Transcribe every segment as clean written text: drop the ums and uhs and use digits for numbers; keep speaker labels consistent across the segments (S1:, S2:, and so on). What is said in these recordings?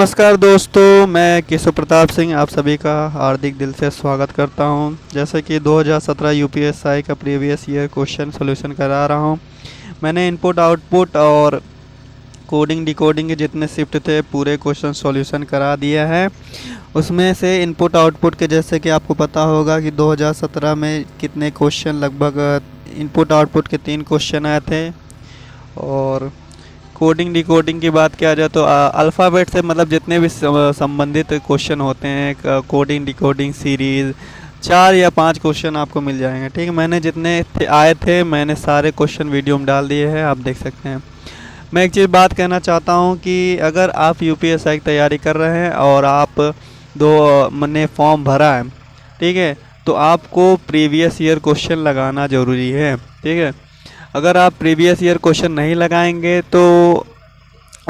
S1: नमस्कार दोस्तों, मैं केशव प्रताप सिंह आप सभी का हार्दिक दिल से स्वागत करता हूं। जैसे कि 2017 यूपीएसआई का प्रीवियस ईयर क्वेश्चन सॉल्यूशन करा रहा हूं। मैंने इनपुट आउटपुट और कोडिंग डिकोडिंग के जितने शिफ्ट थे पूरे क्वेश्चन सॉल्यूशन करा दिया है। उसमें से इनपुट आउटपुट के जैसे कि आपको पता होगा कि 2017 में कितने क्वेश्चन, लगभग इनपुट आउटपुट के 3 क्वेश्चन आए थे। और कोडिंग डिकोडिंग की बात किया जाए तो अल्फ़ाबेट से मतलब जितने भी संबंधित क्वेश्चन होते हैं, कोडिंग डिकोडिंग सीरीज़ 4 या 5 क्वेश्चन आपको मिल जाएंगे। ठीक है, मैंने जितने आए थे मैंने सारे क्वेश्चन वीडियो में डाल दिए हैं, आप देख सकते हैं। मैं एक चीज़ बात कहना चाहता हूं कि अगर आप यूपीएसआई की तैयारी कर रहे हैं और आप मैंने फॉर्म भरा है, ठीक है, तो आपको प्रीवियस ईयर क्वेश्चन लगाना ज़रूरी है। ठीक है, अगर आप प्रीवियस ईयर क्वेश्चन नहीं लगाएंगे तो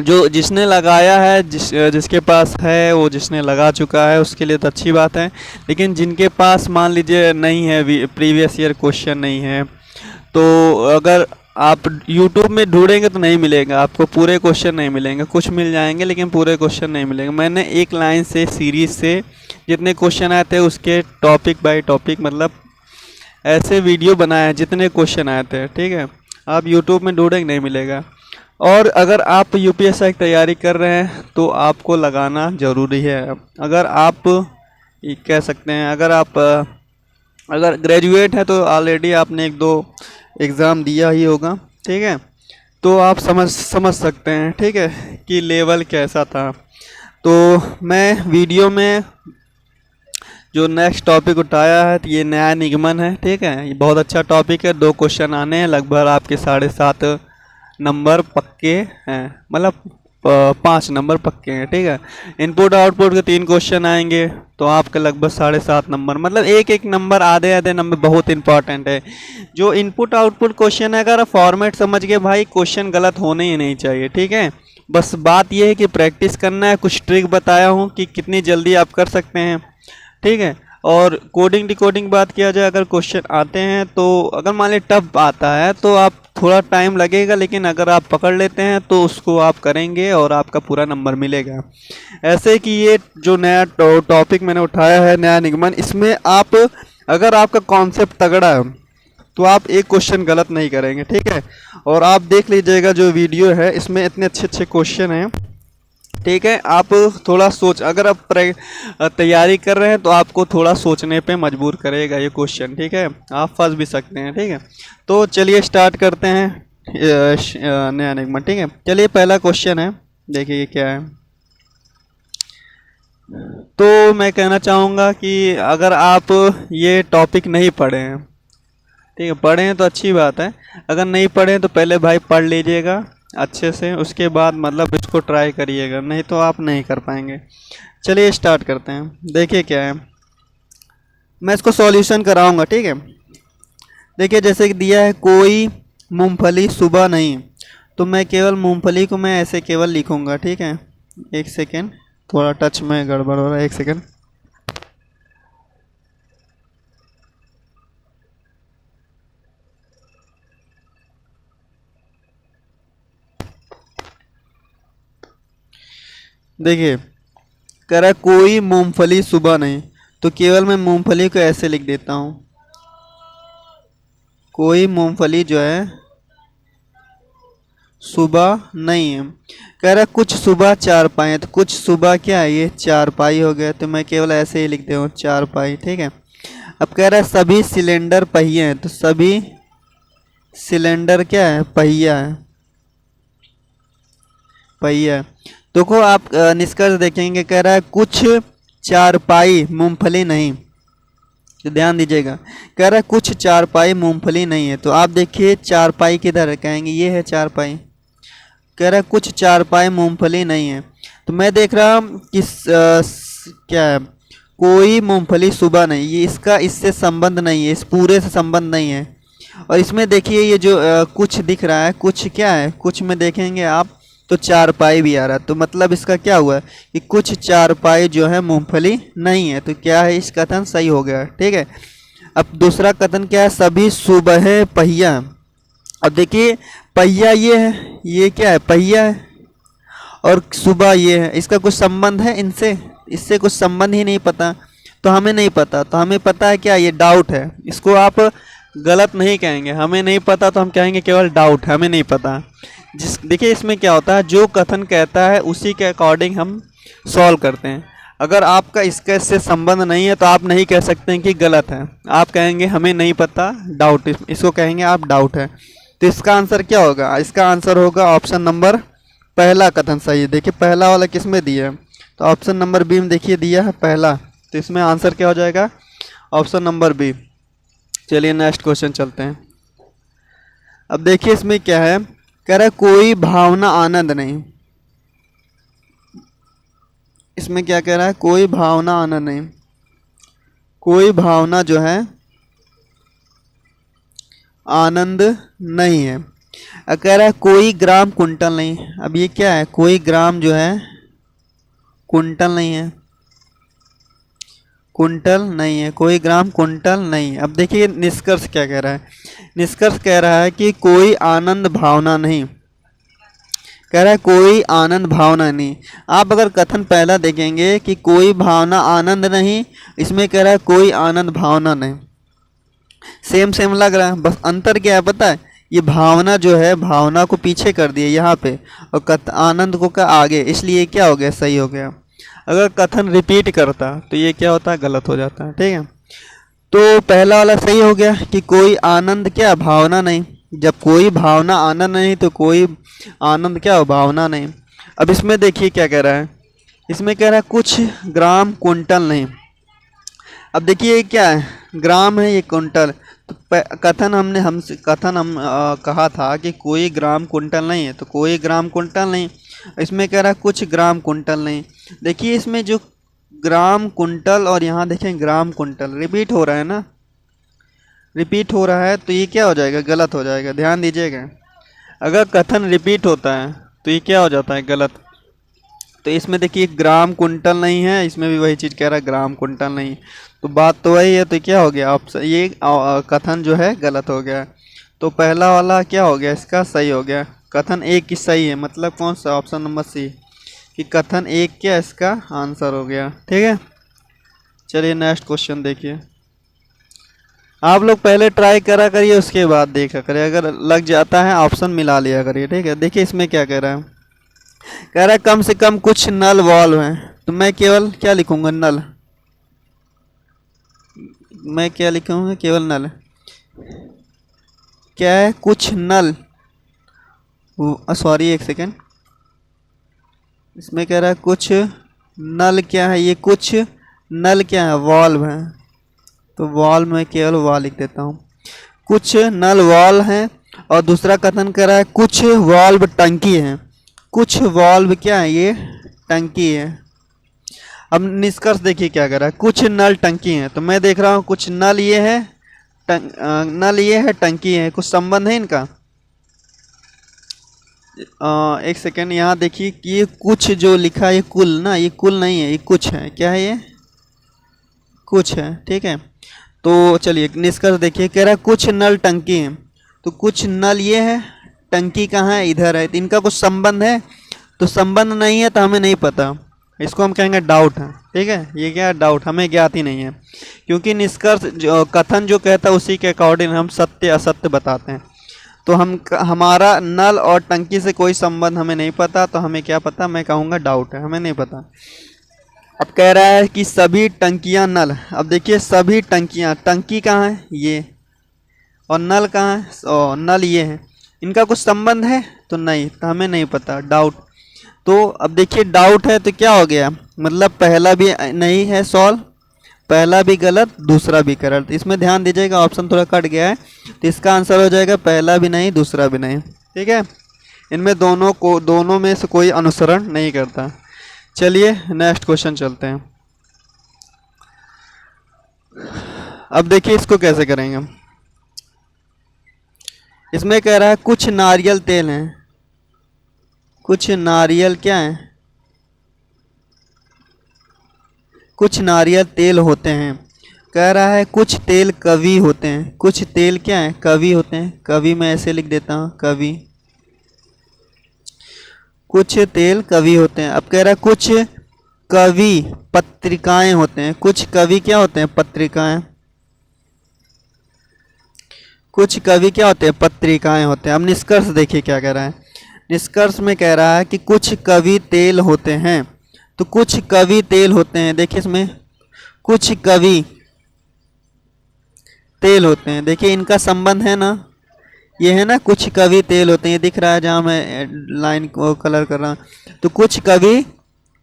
S1: जो जिसने लगाया है, जिसके पास है वो जिसने लगा चुका है उसके लिए तो अच्छी बात है। लेकिन जिनके पास मान लीजिए नहीं है, प्रीवियस ईयर क्वेश्चन नहीं है, तो अगर आप YouTube में ढूंढेंगे तो नहीं मिलेगा, आपको पूरे क्वेश्चन नहीं मिलेंगे। कुछ मिल जाएंगे लेकिन पूरे क्वेश्चन नहीं मिलेंगे। मैंने एक लाइन से सीरीज़ से जितने क्वेश्चन आए थे उसके टॉपिक बाय टॉपिक मतलब ऐसे वीडियो बनाए हैं जितने क्वेश्चन आए थे। ठीक है, आप YouTube में ढूंढेंगे नहीं मिलेगा। और अगर आप यूपीएसआई की तैयारी कर रहे हैं तो आपको लगाना ज़रूरी है। अगर आप ये कह सकते हैं, अगर ग्रेजुएट है तो ऑलरेडी आपने 1-2 एग्ज़ाम दिया ही होगा। ठीक है, तो आप समझ सकते हैं, ठीक है, कि लेवल कैसा था। तो मैं वीडियो में जो नेक्स्ट टॉपिक उठाया है तो ये न्याय निगमन है। ठीक है, ये बहुत अच्छा टॉपिक है। 2 क्वेश्चन आने हैं, लगभग आपके 7.5 नंबर पक्के हैं, मतलब 5 नंबर पक्के हैं। ठीक है, इनपुट आउटपुट के 3 क्वेश्चन आएंगे तो आपके लगभग 7.5 नंबर, मतलब एक नंबर, आधे आधे नंबर बहुत इंपॉर्टेंट है। जो इनपुट आउटपुट क्वेश्चन है, अगर फॉर्मेट समझ के भाई, क्वेश्चन गलत होने ही नहीं चाहिए। ठीक है, बस बात यह है कि प्रैक्टिस करना है। कुछ ट्रिक बताया हूँ कि कितनी जल्दी आप कर सकते हैं। ठीक है, और कोडिंग डिकोडिंग बात किया जाए, अगर क्वेश्चन आते हैं तो अगर मान लीजिए टफ आता है तो आप थोड़ा टाइम लगेगा, लेकिन अगर आप पकड़ लेते हैं तो उसको आप करेंगे और आपका पूरा नंबर मिलेगा। ऐसे कि ये जो नया टॉपिक मैंने उठाया है न्याय निगमन, इसमें आप अगर आपका कॉन्सेप्ट तगड़ा है तो आप एक क्वेश्चन गलत नहीं करेंगे। ठीक है, और आप देख लीजिएगा जो वीडियो है इसमें इतने अच्छे क्वेश्चन हैं। ठीक है, आप थोड़ा अगर आप तैयारी कर रहे हैं तो आपको थोड़ा सोचने पे मजबूर करेगा ये क्वेश्चन। ठीक है, आप फंस भी सकते हैं। ठीक है, तो चलिए स्टार्ट करते हैं नया निगमन। ठीक है, चलिए पहला क्वेश्चन है, देखिए ये क्या है। तो मैं कहना चाहूँगा कि अगर आप ये टॉपिक नहीं पढ़े हैं, ठीक है, पढ़े हैं तो अच्छी बात है। अगर नहीं पढ़े हैं तो पहले भाई पढ़ लीजिएगा अच्छे से, उसके बाद मतलब इसको ट्राई करिएगा, नहीं तो आप नहीं कर पाएंगे। चलिए स्टार्ट करते हैं। देखिए क्या है, मैं इसको सॉल्यूशन कराऊंगा। ठीक है, देखिए जैसे कि दिया है, कोई मूंगफली सुबह नहीं, तो मैं केवल मूंगफली को मैं ऐसे केवल लिखूंगा। ठीक है, एक सेकेंड, थोड़ा टच में गड़बड़ हो रहा है, एक सेकेंड। देखिए कह रहा है कोई मूंगफली सुबह नहीं, तो केवल मैं मूंगफली को ऐसे लिख देता हूँ, कोई मूंगफली जो है सुबह नहीं है। कह रहा है कुछ सुबह चारपाई, तो कुछ सुबह क्या है, ये चारपाई हो गया, तो मैं केवल ऐसे ही लिख दे हूँ चारपाई। ठीक है, अब कह रहा है सभी सिलेंडर पहिए हैं, तो सभी सिलेंडर क्या है, पहिया है, पहिया। देखो आप निष्कर्ष देखेंगे, कह रहा है कुछ चारपाई मूंगफली नहीं, तो ध्यान दीजिएगा, कह रहा है कुछ चारपाई मूंगफली नहीं है, तो आप देखिए चारपाई किधर है, कहेंगे ये है चारपाई। कह रहा है कुछ चारपाई मूंगफली नहीं है, तो मैं देख रहा हूँ कि क्या है, कोई मूंगफली सुबह नहीं, ये इसका इससे संबंध नहीं है, इस पूरे से संबंध नहीं है। और इसमें देखिए ये जो कुछ दिख रहा है, कुछ क्या है, कुछ में देखेंगे आप तो चारपाई भी आ रहा है, तो मतलब इसका क्या हुआ कि कुछ चारपाई जो है मूंगफली नहीं है, तो क्या है, इस कथन सही हो गया। ठीक है, अब दूसरा कथन क्या है, सभी सुबह पहिया। अब देखिए पहिया ये है, ये क्या है, पहिया है, और सुबह ये है, इसका कुछ संबंध है इनसे? इससे कुछ संबंध ही नहीं पता, तो हमें नहीं पता। तो हमें पता है क्या, ये डाउट है। इसको आप गलत नहीं कहेंगे, हमें नहीं पता तो हम कहेंगे केवल डाउट, हमें नहीं पता। देखिए इसमें क्या होता है, जो कथन कहता है उसी के अकॉर्डिंग हम सॉल्व करते हैं। अगर आपका इसका इससे संबंध नहीं है तो आप नहीं कह सकते हैं कि गलत है, आप कहेंगे हमें नहीं पता, डाउट, इसको कहेंगे आप डाउट है। तो इसका आंसर क्या होगा? इसका आंसर होगा ऑप्शन नंबर पहला कथन सही है। देखिए पहला वाला किस में दिया है, तो ऑप्शन नंबर बी में देखिए दिया है पहला, तो इसमें आंसर क्या हो जाएगा? Option number B. चलिए नेक्स्ट क्वेश्चन चलते हैं। अब देखिए इसमें क्या है, कह रहा है कोई भावना आनंद नहीं। इसमें क्या कह रहा है, कोई भावना आनंद नहीं, कोई भावना जो है आनंद नहीं है। अब कह रहा है कोई ग्राम कुंटल नहीं। अब ये क्या है, कोई ग्राम जो है कुंटल नहीं है, कुंटल नहीं है, कोई ग्राम कुंटल नहीं है। अब देखिए निष्कर्ष क्या कह रहा है, निष्कर्ष कह रहा है कि कोई आनंद भावना नहीं, कह रहा है कोई आनंद भावना नहीं। आप अगर कथन पहला देखेंगे कि कोई भावना आनंद नहीं, इसमें कह रहा है कोई आनंद भावना नहीं, सेम सेम लग रहा है। बस अंतर क्या है पता है, ये भावना जो है भावना को पीछे कर दिया यहाँ पे और आनंद को का आगे, इसलिए क्या हो गया, सही हो गया। अगर कथन रिपीट करता तो ये क्या होता है, गलत हो जाता है। ठीक है, तो पहला वाला सही हो गया कि कोई आनंद क्या, भावना नहीं। जब कोई भावना आनंद नहीं तो कोई आनंद क्या हो, भावना नहीं। अब इसमें देखिए क्या कह रहा है, इसमें कह रहा है कुछ ग्राम कुंटल नहीं। अब देखिए ये क्या है, ग्राम है, ये कुंटल। तो कथन हम कहा था कि कोई ग्राम कुंटल नहीं है, तो कोई ग्राम कुंटल नहीं। इसमें कह रहा है कुछ ग्राम कुंटल नहीं। देखिए इसमें जो ग्राम कुंटल और यहाँ देखें ग्राम कुंटल रिपीट हो रहा है ना, रिपीट हो रहा है, तो ये क्या हो जाएगा, गलत हो जाएगा। ध्यान दीजिएगा, अगर कथन रिपीट होता है तो ये क्या हो जाता है, गलत। तो इसमें देखिए ग्राम कुंटल नहीं है, इसमें भी वही चीज़ कह रहा है ग्राम कुंटल नहीं, तो बात तो वही है। तो क्या हो गया, ऑप्शन ये कथन जो है गलत हो गया। तो पहला वाला क्या हो गया, इसका सही हो गया। कथन एक की सही है, मतलब कौन सा, ऑप्शन नंबर सी, कि कथन एक क्या इसका आंसर हो गया। ठीक है, चलिए नेक्स्ट क्वेश्चन देखिए। आप लोग पहले ट्राई करा करिए, उसके बाद देखा करिए, अगर लग जाता है ऑप्शन मिला लिया करिए। ठीक है, देखिए इसमें क्या कह रहा है, कह रहा है कम से कम कुछ नल वॉल्व हैं। तो मैं केवल क्या लिखूंगा, नल, मैं क्या लिखूंगा, केवल नल। क्या है, कुछ नल, सॉरी एक सेकेंड, इसमें कह रहा है कुछ नल क्या है, ये कुछ नल क्या है, वॉल्व है। तो वॉल में केवल वॉल लिख देता हूँ, कुछ नल वॉल हैं। और दूसरा कथन कर रहा है कुछ वॉल्व टंकी है, कुछ वॉल्व क्या है, ये टंकी है। अब निष्कर्ष देखिए क्या कर रहा है, कुछ नल टंकी है। तो मैं देख रहा हूँ कुछ नल ये है, नल ये है, टंकी है, कुछ संबंध है इनका। एक सेकेंड, यहाँ देखिए कि ये कुछ जो लिखा है ये कुल ना, ये कुल नहीं है, ये कुछ है। क्या है ये, कुछ है। ठीक है, तो चलिए निष्कर्ष देखिए, कह रहा है कुछ नल टंकी है। तो कुछ नल ये है, टंकी कहाँ है, इधर है। तो इनका कुछ संबंध है, तो संबंध नहीं है तो हमें नहीं पता, इसको हम कहेंगे डाउट है। ठीक है, ये क्या है, डाउट, हमें ज्ञात ही नहीं है। क्योंकि निष्कर्ष जो कथन जो कहता है उसी के अकॉर्डिंग हम सत्य असत्य बताते हैं। तो हमारा नल और टंकी से कोई संबंध हमें नहीं पता, तो हमें क्या पता, मैं कहूँगा डाउट है, हमें नहीं पता। अब कह रहा है कि सभी टंकियां नल। अब देखिए सभी टंकियां, टंकी कहाँ है, ये, और नल कहाँ है, और नल ये है। इनका कुछ संबंध है तो नहीं, तो हमें नहीं पता, डाउट। तो अब देखिए डाउट है तो क्या हो गया, मतलब पहला भी नहीं है सॉल्व, पहला भी गलत, दूसरा भी करेक्ट। इसमें ध्यान दीजिएगा ऑप्शन थोड़ा कट गया है, तो इसका आंसर हो जाएगा पहला भी नहीं, दूसरा भी नहीं। ठीक है, इनमें दोनों में से कोई अनुसरण नहीं करता। चलिए नेक्स्ट क्वेश्चन चलते हैं। अब देखिए इसको कैसे करेंगे। इसमें कह रहा है कुछ नारियल तेल हैं, कुछ नारियल क्या है, कुछ नारियल तेल होते हैं। कह रहा है कुछ तेल कवि होते हैं, कुछ तेल क्या है, कवि होते हैं। कवि मैं ऐसे लिख देता हूँ, कवि। कुछ तेल कवि होते हैं। अब कह रहा है कुछ कवि पत्रिकाएं होते हैं। कुछ कवि क्या होते हैं? पत्रिकाएं। कुछ कवि क्या होते हैं? पत्रिकाएं होते हैं। अब निष्कर्ष देखिए क्या कह रहा है। निष्कर्ष में कह रहा है कि कुछ कवि तेल होते हैं। तो कुछ कवि तेल होते हैं, देखिए इसमें कुछ कवि तेल होते हैं। देखिए इनका संबंध है ना, ये है ना, कुछ कवि तेल होते हैं, ये दिख रहा है जहाँ मैं लाइन को कलर कर रहा हूँ। तो कुछ कवि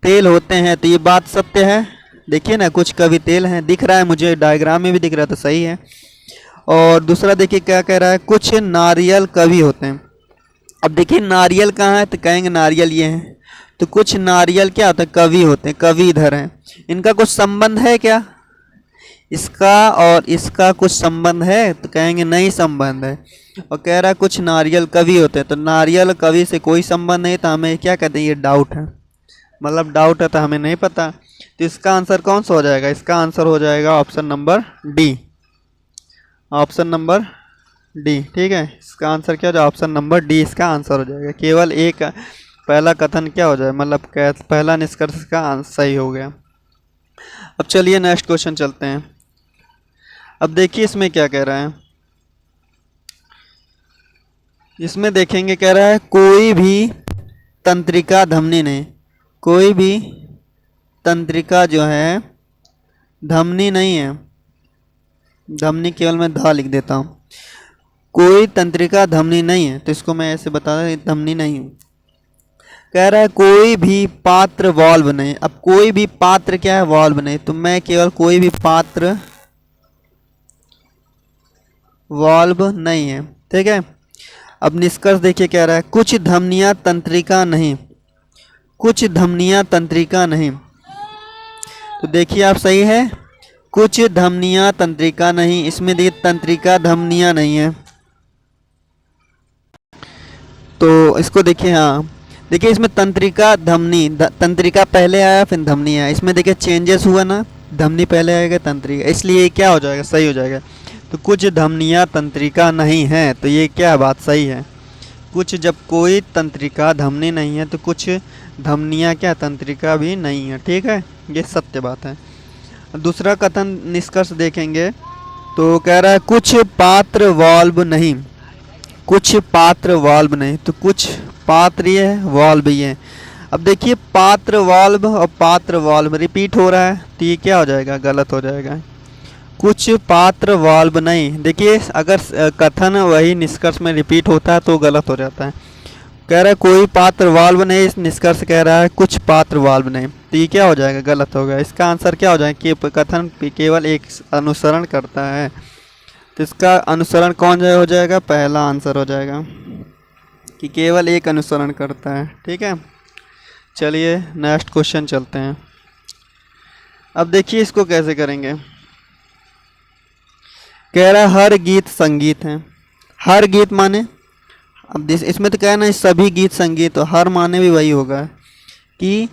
S1: तेल होते हैं, तो ये बात सत्य है। देखिए ना, कुछ कवि तेल हैं, दिख रहा है मुझे, डायग्राम में भी दिख रहा है, तो सही है। और दूसरा देखिए क्या कह रहा है, कुछ नारियल कवि होते हैं। अब देखिए नारियल कहाँ है, तो कहेंगे नारियल ये है। तो कुछ नारियल क्या होते हैं? कवि होते हैं, कवि इधर हैं। इनका कुछ संबंध है क्या? इसका और इसका कुछ संबंध है? तो कहेंगे नहीं संबंध है। और कह रहा है कुछ नारियल कवि होते हैं, तो नारियल कवि से कोई संबंध नहीं, तो हमें क्या कहते हैं? ये डाउट है, मतलब डाउट है, तो हमें नहीं पता। तो इसका आंसर कौन सा हो जाएगा? इसका आंसर हो जाएगा option number D. Option number D, ठीक है। इसका आंसर क्या हो जाएगा? ऑप्शन नंबर डी इसका आंसर हो जाएगा। केवल एक पहला कथन क्या हो जाए, मतलब पहला निष्कर्ष का आंसर सही हो गया। अब चलिए नेक्स्ट क्वेश्चन चलते हैं। अब देखिए इसमें क्या कह रहा है। इसमें देखेंगे, कह रहा है कोई भी तंत्रिका धमनी नहीं। कोई भी तंत्रिका जो है धमनी नहीं है। धमनी केवल मैं धा लिख देता हूँ। कोई तंत्रिका धमनी नहीं है, तो इसको मैं ऐसे बता रहा, धमनी नहीं हूँ। कह रहा है कोई भी पात्र वाल्व नहीं। अब कोई भी पात्र क्या है? वाल्व नहीं। तो मैं केवल कोई भी पात्र वाल्व नहीं है, ठीक है। अब निष्कर्ष देखिए, कह रहा है कुछ धमनियां तंत्रिका नहीं। कुछ धमनियां तंत्रिका नहीं, तो देखिए आप सही है, कुछ धमनियां तंत्रिका नहीं। इसमें देखिए तंत्रिका धमनियां नहीं है, तो इसको देखिए, हाँ देखिए इसमें तंत्रिका धमनी, तंत्रिका पहले आया फिर धमनी आया। इसमें देखिए चेंजेस हुआ ना, धमनी पहले आएगा तंत्रिका, इसलिए क्या हो जाएगा? सही हो जाएगा। तो कुछ धमनियां तंत्रिका नहीं है, तो ये क्या बात सही है? कुछ, जब कोई तंत्रिका धमनी नहीं है तो कुछ धमनियां क्या तंत्रिका भी नहीं है, ठीक है, ये सत्य बात है। दूसरा कथन निष्कर्ष देखेंगे तो कह रहा है कुछ पात्र वाल्व नहीं। कुछ पात्र वाल्व नहीं, तो कुछ पात्र ये है, वाल्व ये है। अब देखिए पात्र वाल्व और पात्र वाल्व रिपीट हो रहा है, तो ये क्या हो जाएगा? गलत हो जाएगा। कुछ पात्र वाल्व नहीं, देखिए अगर कथन वही निष्कर्ष में रिपीट होता है तो गलत हो जाता है। कह रहा है कोई पात्र वाल्व नहीं, इस निष्कर्ष कह रहा है कुछ पात्र वाल्व नहीं, तो ये क्या हो जाएगा? गलत हो गया। इसका आंसर क्या हो जाएगा? कि कथन केवल एक अनुसरण करता है, तो इसका अनुसरण कौन हो जाएगा? पहला आंसर हो जाएगा कि केवल एक अनुसरण करता है, ठीक है। चलिए नेक्स्ट क्वेश्चन चलते हैं। अब देखिए इसको कैसे करेंगे। कह रहा है हर गीत संगीत है। हर गीत माने, अब इसमें तो कहना है सभी गीत संगीत, तो हर माने भी वही होगा कि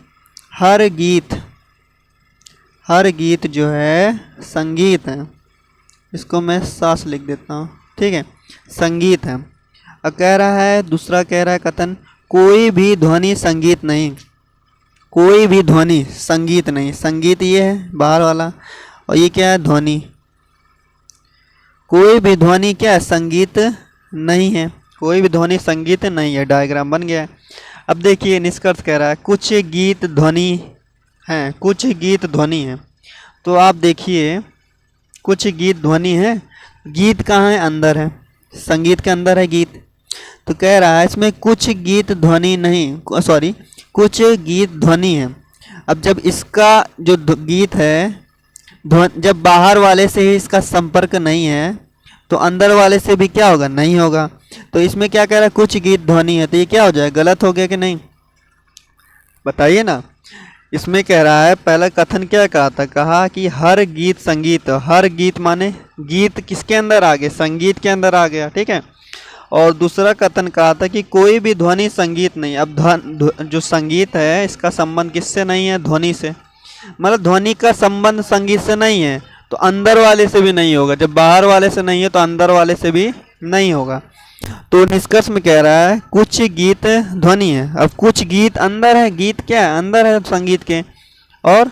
S1: हर गीत जो है संगीत है। इसको मैं सास लिख देता हूँ, ठीक है, संगीत है। अब कह रहा है दूसरा, कह रहा है कथन कोई भी ध्वनि संगीत नहीं। कोई भी ध्वनि संगीत नहीं, संगीत ये है बाहर वाला, और ये क्या है? ध्वनि। कोई भी ध्वनि क्या है? संगीत नहीं है। कोई भी ध्वनि संगीत नहीं है, डायग्राम बन गया। अब देखिए निष्कर्ष कह रहा है कुछ गीत ध्वनि हैं, कुछ गीत ध्वनि है। तो आप देखिए कुछ गीत ध्वनि है, गीत कहाँ है? अंदर है, संगीत के अंदर है गीत। तो कह रहा है इसमें कुछ गीत ध्वनि नहीं, सॉरी कुछ गीत ध्वनि है। अब जब इसका जो गीत है जब बाहर वाले से ही इसका संपर्क नहीं है, तो अंदर वाले से भी क्या होगा? नहीं होगा। तो इसमें क्या कह रहा है? कुछ गीत ध्वनि है, तो ये क्या हो जाए? गलत हो गया कि नहीं? बताइए ना। इसमें कह रहा है पहला कथन क्या कहा था? कहा कि हर गीत संगीत। हर गीत माने गीत किसके अंदर आ गए? संगीत के अंदर आ गया, ठीक है। और दूसरा कथन कहा था कि कोई भी ध्वनि संगीत नहीं। अब जो संगीत है इसका संबंध किससे नहीं है? ध्वनि से। मतलब ध्वनि का संबंध संगीत से नहीं है, तो अंदर वाले से भी नहीं होगा। जब बाहर वाले से नहीं है तो अंदर वाले से भी नहीं होगा। तो निष्कर्ष में कह रहा है कुछ गीत ध्वनि है। अब कुछ गीत अंदर है, गीत क्या है, अंदर है संगीत के, और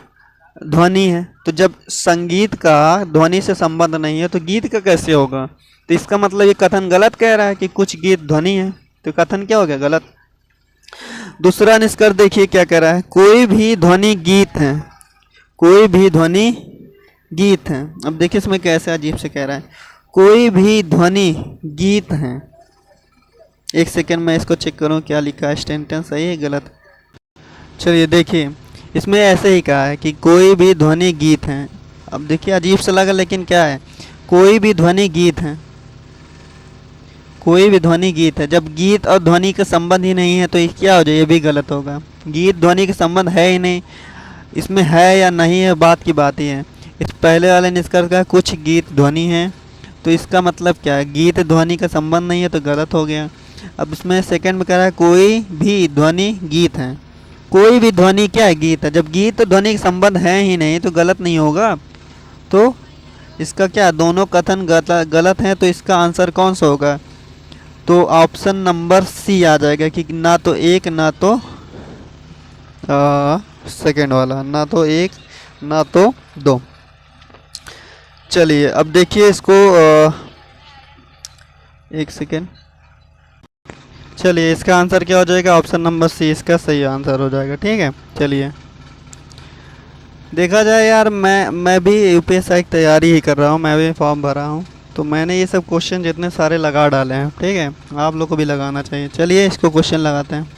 S1: ध्वनि है। तो जब संगीत का ध्वनि से संबंध नहीं है तो गीत का कैसे होगा? तो इसका मतलब ये कथन गलत कह रहा है कि कुछ गीत ध्वनि है, तो कथन क्या हो गया, गलत। दूसरा निष्कर्ष देखिए क्या कह रहा है, कोई भी ध्वनि गीत है, कोई भी ध्वनि गीत है। अब देखिए इसमें कैसे अजीब से कह रहा है, कोई भी ध्वनि गीत है। एक सेकंड में इसको चेक करूं क्या लिखा है, सेंटेंस सही है गलत। चलिए देखिए इसमें ऐसे ही कहा है कि कोई भी ध्वनि गीत है। अब देखिए अजीब सा लगा, लेकिन क्या है, कोई भी ध्वनि गीत है, कोई भी ध्वनि गीत है। जब गीत और ध्वनि का संबंध ही नहीं है तो ये क्या हो जाए, ये भी गलत होगा। गीत ध्वनि का संबंध है ही नहीं, इसमें है या नहीं है बात की बात ही है। इस पहले वाले निष्कर्ष का कुछ गीत ध्वनि है, तो इसका मतलब क्या है, गीत ध्वनि का संबंध नहीं है तो गलत हो गया। अब इसमें सेकंड में कह रहा है कोई भी ध्वनि गीत है। कोई भी ध्वनि क्या है, गीत है। जब गीत तो ध्वनि का संबंध है ही नहीं तो गलत नहीं होगा। तो इसका क्या, दोनों कथन गलत हैं, तो इसका आंसर कौन सा होगा? तो ऑप्शन नंबर सी आ जाएगा कि ना तो एक ना तो सेकंड वाला, ना तो एक ना तो दो। चलिए अब देखिए इसको एक सेकेंड। चलिए इसका आंसर क्या हो जाएगा, ऑप्शन नंबर सी इसका सही आंसर हो जाएगा। ठीक है, चलिए देखा जाए यार, मैं भी यूपीएससी की तैयारी ही कर रहा हूँ, मैं भी फॉर्म भरा हूँ, तो मैंने ये सब क्वेश्चन जितने सारे लगा डाले हैं। ठीक है, आप लोग को भी लगाना चाहिए। चलिए इसको क्वेश्चन लगाते हैं।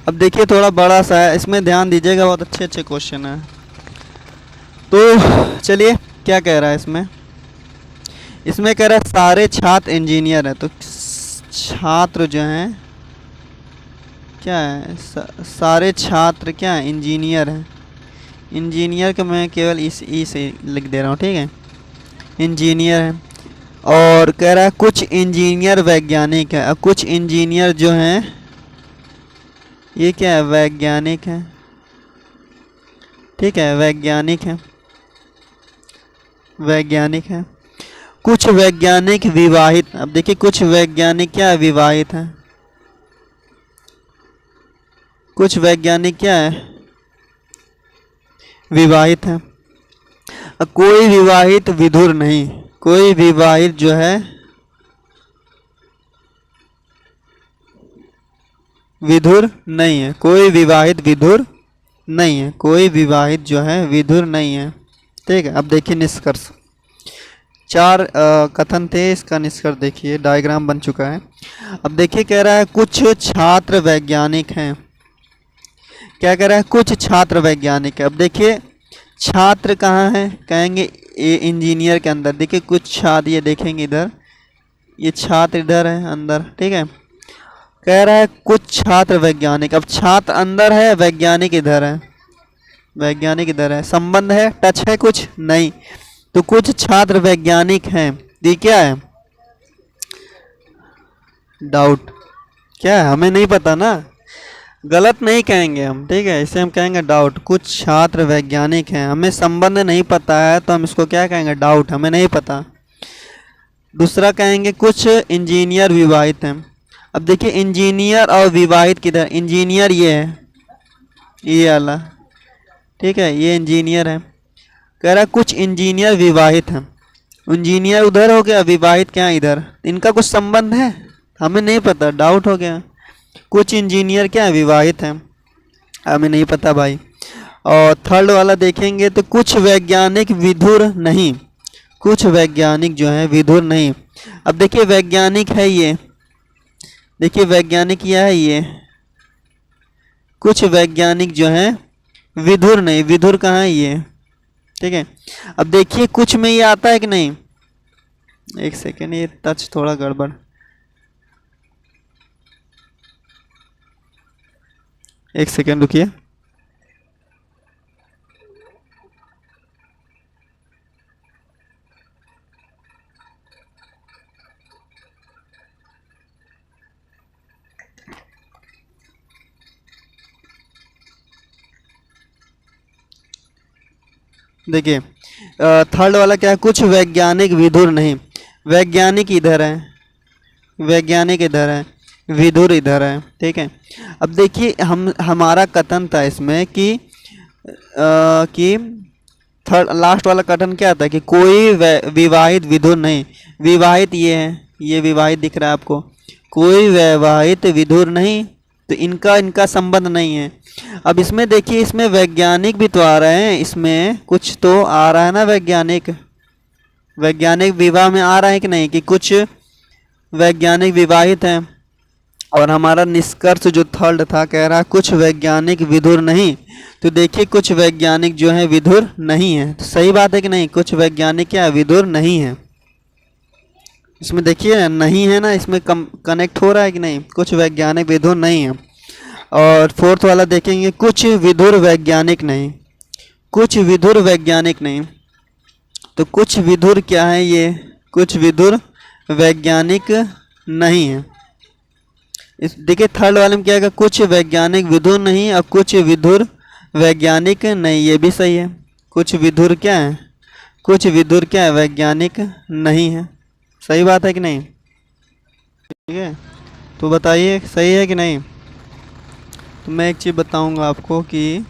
S1: अब देखिए थोड़ा बड़ा सा है, इसमें ध्यान दीजिएगा, बहुत अच्छे अच्छे क्वेश्चन हैं। तो चलिए क्या कह रहा है इसमें, इसमें कह रहा है सारे छात्र इंजीनियर हैं। तो छात्र जो हैं क्या है, सारे छात्र क्या है, इंजीनियर हैं। इंजीनियर का मैं केवल इस ई से लिख दे रहा हूँ। ठीक है, इंजीनियर है। और कह रहा है कुछ इंजीनियर वैज्ञानिक है। अब कुछ इंजीनियर जो हैं ये क्या है, वैज्ञानिक है। ठीक है, वैज्ञानिक है, वैज्ञानिक है। कुछ वैज्ञानिक विवाहित। अब देखिए कुछ वैज्ञानिक क्या है, विवाहित है। कुछ वैज्ञानिक क्या है, विवाहित है। कोई विवाहित विधुर नहीं, कोई विवाहित जो है विधुर नहीं है, कोई विवाहित विधुर नहीं है, कोई विवाहित जो है विधुर नहीं है। ठीक है, अब देखिए निष्कर्ष, चार कथन थे, इसका निष्कर्ष देखिए, डायग्राम बन चुका है। अब देखिए कह रहा है कुछ छात्र वैज्ञानिक हैं। क्या कह रहा है, कुछ छात्र वैज्ञानिक है। अब देखिए छात्र कहाँ है, कहेंगे ये इंजीनियर के अंदर। देखिए कुछ छात्र, ये देखेंगे इधर, ये छात्र इधर है अंदर। ठीक है, कह रहा है कुछ छात्र वैज्ञानिक। अब छात्र अंदर है, वैज्ञानिक इधर है, वैज्ञानिक इधर है, संबंध है, टच है कुछ नहीं। तो कुछ छात्र वैज्ञानिक हैं, ये क्या है, डाउट। क्या है, हमें नहीं पता ना, गलत नहीं कहेंगे हम। ठीक है, इसे हम कहेंगे डाउट। कुछ छात्र वैज्ञानिक हैं, हमें संबंध नहीं पता है तो हम इसको क्या कहेंगे, डाउट, हमें नहीं पता। दूसरा कहेंगे कुछ इंजीनियर विवाहित हैं। अब देखिए इंजीनियर और विवाहित किधर, इंजीनियर ये है, ये वाला। ठीक है, ये इंजीनियर है। कह रहा है कुछ इंजीनियर विवाहित हैं। इंजीनियर उधर हो गया, विवाहित क्या इधर, इनका कुछ संबंध है, हमें नहीं पता, डाउट हो गया। कुछ इंजीनियर क्या है, विवाहित हैं, हमें नहीं पता भाई। और थर्ड वाला देखेंगे तो कुछ वैज्ञानिक विधुर नहीं, कुछ वैज्ञानिक जो है विधुर नहीं। अब देखिए वैज्ञानिक है ये, देखिए वैज्ञानिक यह है ये, कुछ वैज्ञानिक जो है विधुर नहीं, विधुर कहाँ है ये। ठीक है, अब देखिए कुछ में ये आता है कि नहीं, एक सेकेंड, ये टच थोड़ा गड़बड़, एक सेकेंड रुकिए। देखिए थर्ड वाला क्या है, कुछ वैज्ञानिक विधुर नहीं, वैज्ञानिक इधर है, वैज्ञानिक इधर है, विधुर इधर है, ठीक है। अब देखिए हमारा कथन था इसमें कि थर्ड लास्ट वाला कथन क्या था कि कोई विवाहित विधुर नहीं। विवाहित ये है, ये विवाहित दिख रहा है आपको, कोई वैवाहित विधुर नहीं, तो इनका संबंध नहीं है। अब इसमें देखिए इसमें वैज्ञानिक भी तो आ रहे हैं, इसमें कुछ तो आ रहा है ना, वैज्ञानिक विवाह में आ रहा है कि नहीं, कि कुछ वैज्ञानिक विवाहित हैं। और हमारा निष्कर्ष जो थर्ड था कह रहा है कुछ वैज्ञानिक विधुर नहीं, तो देखिए कुछ वैज्ञानिक जो है विधुर नहीं है, तो सही बात है कि नहीं, कुछ वैज्ञानिक क्या विधुर नहीं है। इसमें देखिए नहीं है ना, इसमें कनेक्ट हो रहा है कि नहीं, कुछ वैज्ञानिक विधुर नहीं है। और फोर्थ वाला देखेंगे, कुछ विधुर वैज्ञानिक नहीं, कुछ विधुर वैज्ञानिक नहीं, तो कुछ विधुर क्या है, ये कुछ विधुर वैज्ञानिक नहीं है। इस देखिए थर्ड वाले में क्या है, कुछ वैज्ञानिक विधुर नहीं और कुछ विधुर वैज्ञानिक नहीं, ये भी सही है। कुछ विधुर क्या है, कुछ विधुर क्या है, वैज्ञानिक नहीं है। सही बात है कि नहीं, ठीक है। तो बताइए सही है कि नहीं। तो मैं एक चीज़ बताऊंगा आपको कि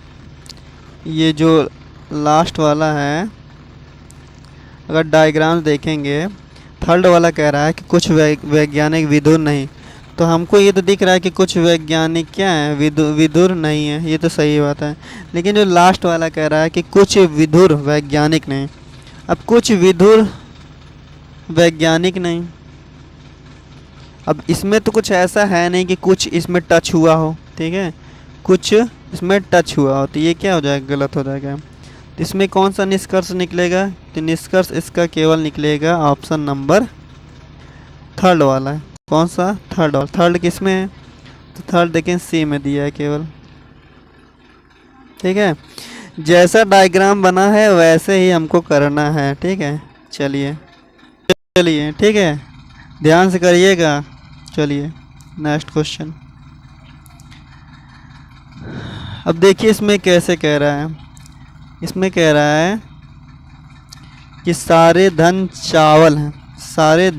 S1: ये जो लास्ट वाला है, अगर डायग्राम देखेंगे, थर्ड वाला कह रहा है कि कुछ वैज्ञानिक विधुर नहीं, तो हमको ये तो दिख रहा है कि कुछ वैज्ञानिक क्या है, विधुर नहीं है, ये तो सही बात है। लेकिन जो लास्ट वाला कह रहा है कि कुछ विधुर वैज्ञानिक नहीं, अब कुछ विधुर वैज्ञानिक नहीं, अब इसमें तो कुछ ऐसा है नहीं कि कुछ इसमें टच हुआ हो, ठीक है, कुछ इसमें टच हुआ हो, तो ये क्या हो जाएगा, गलत हो जाएगा। तो इसमें कौन सा निष्कर्ष निकलेगा, तो निष्कर्ष इसका केवल निकलेगा ऑप्शन नंबर थर्ड वाला है। कौन सा, थर्ड। और थर्ड किस में है, तो थर्ड देखें सी में दिया है केवल, ठीक है। जैसा डायग्राम बना है वैसे ही हमको करना है, ठीक है। चलिए ठीक है, ध्यान से करिएगा। चलिए नेक्स्ट क्वेश्चन। अब देखिए इसमें कैसे कह रहा है, इसमें कह रहा है कि सारे धन चावल हैं, सारे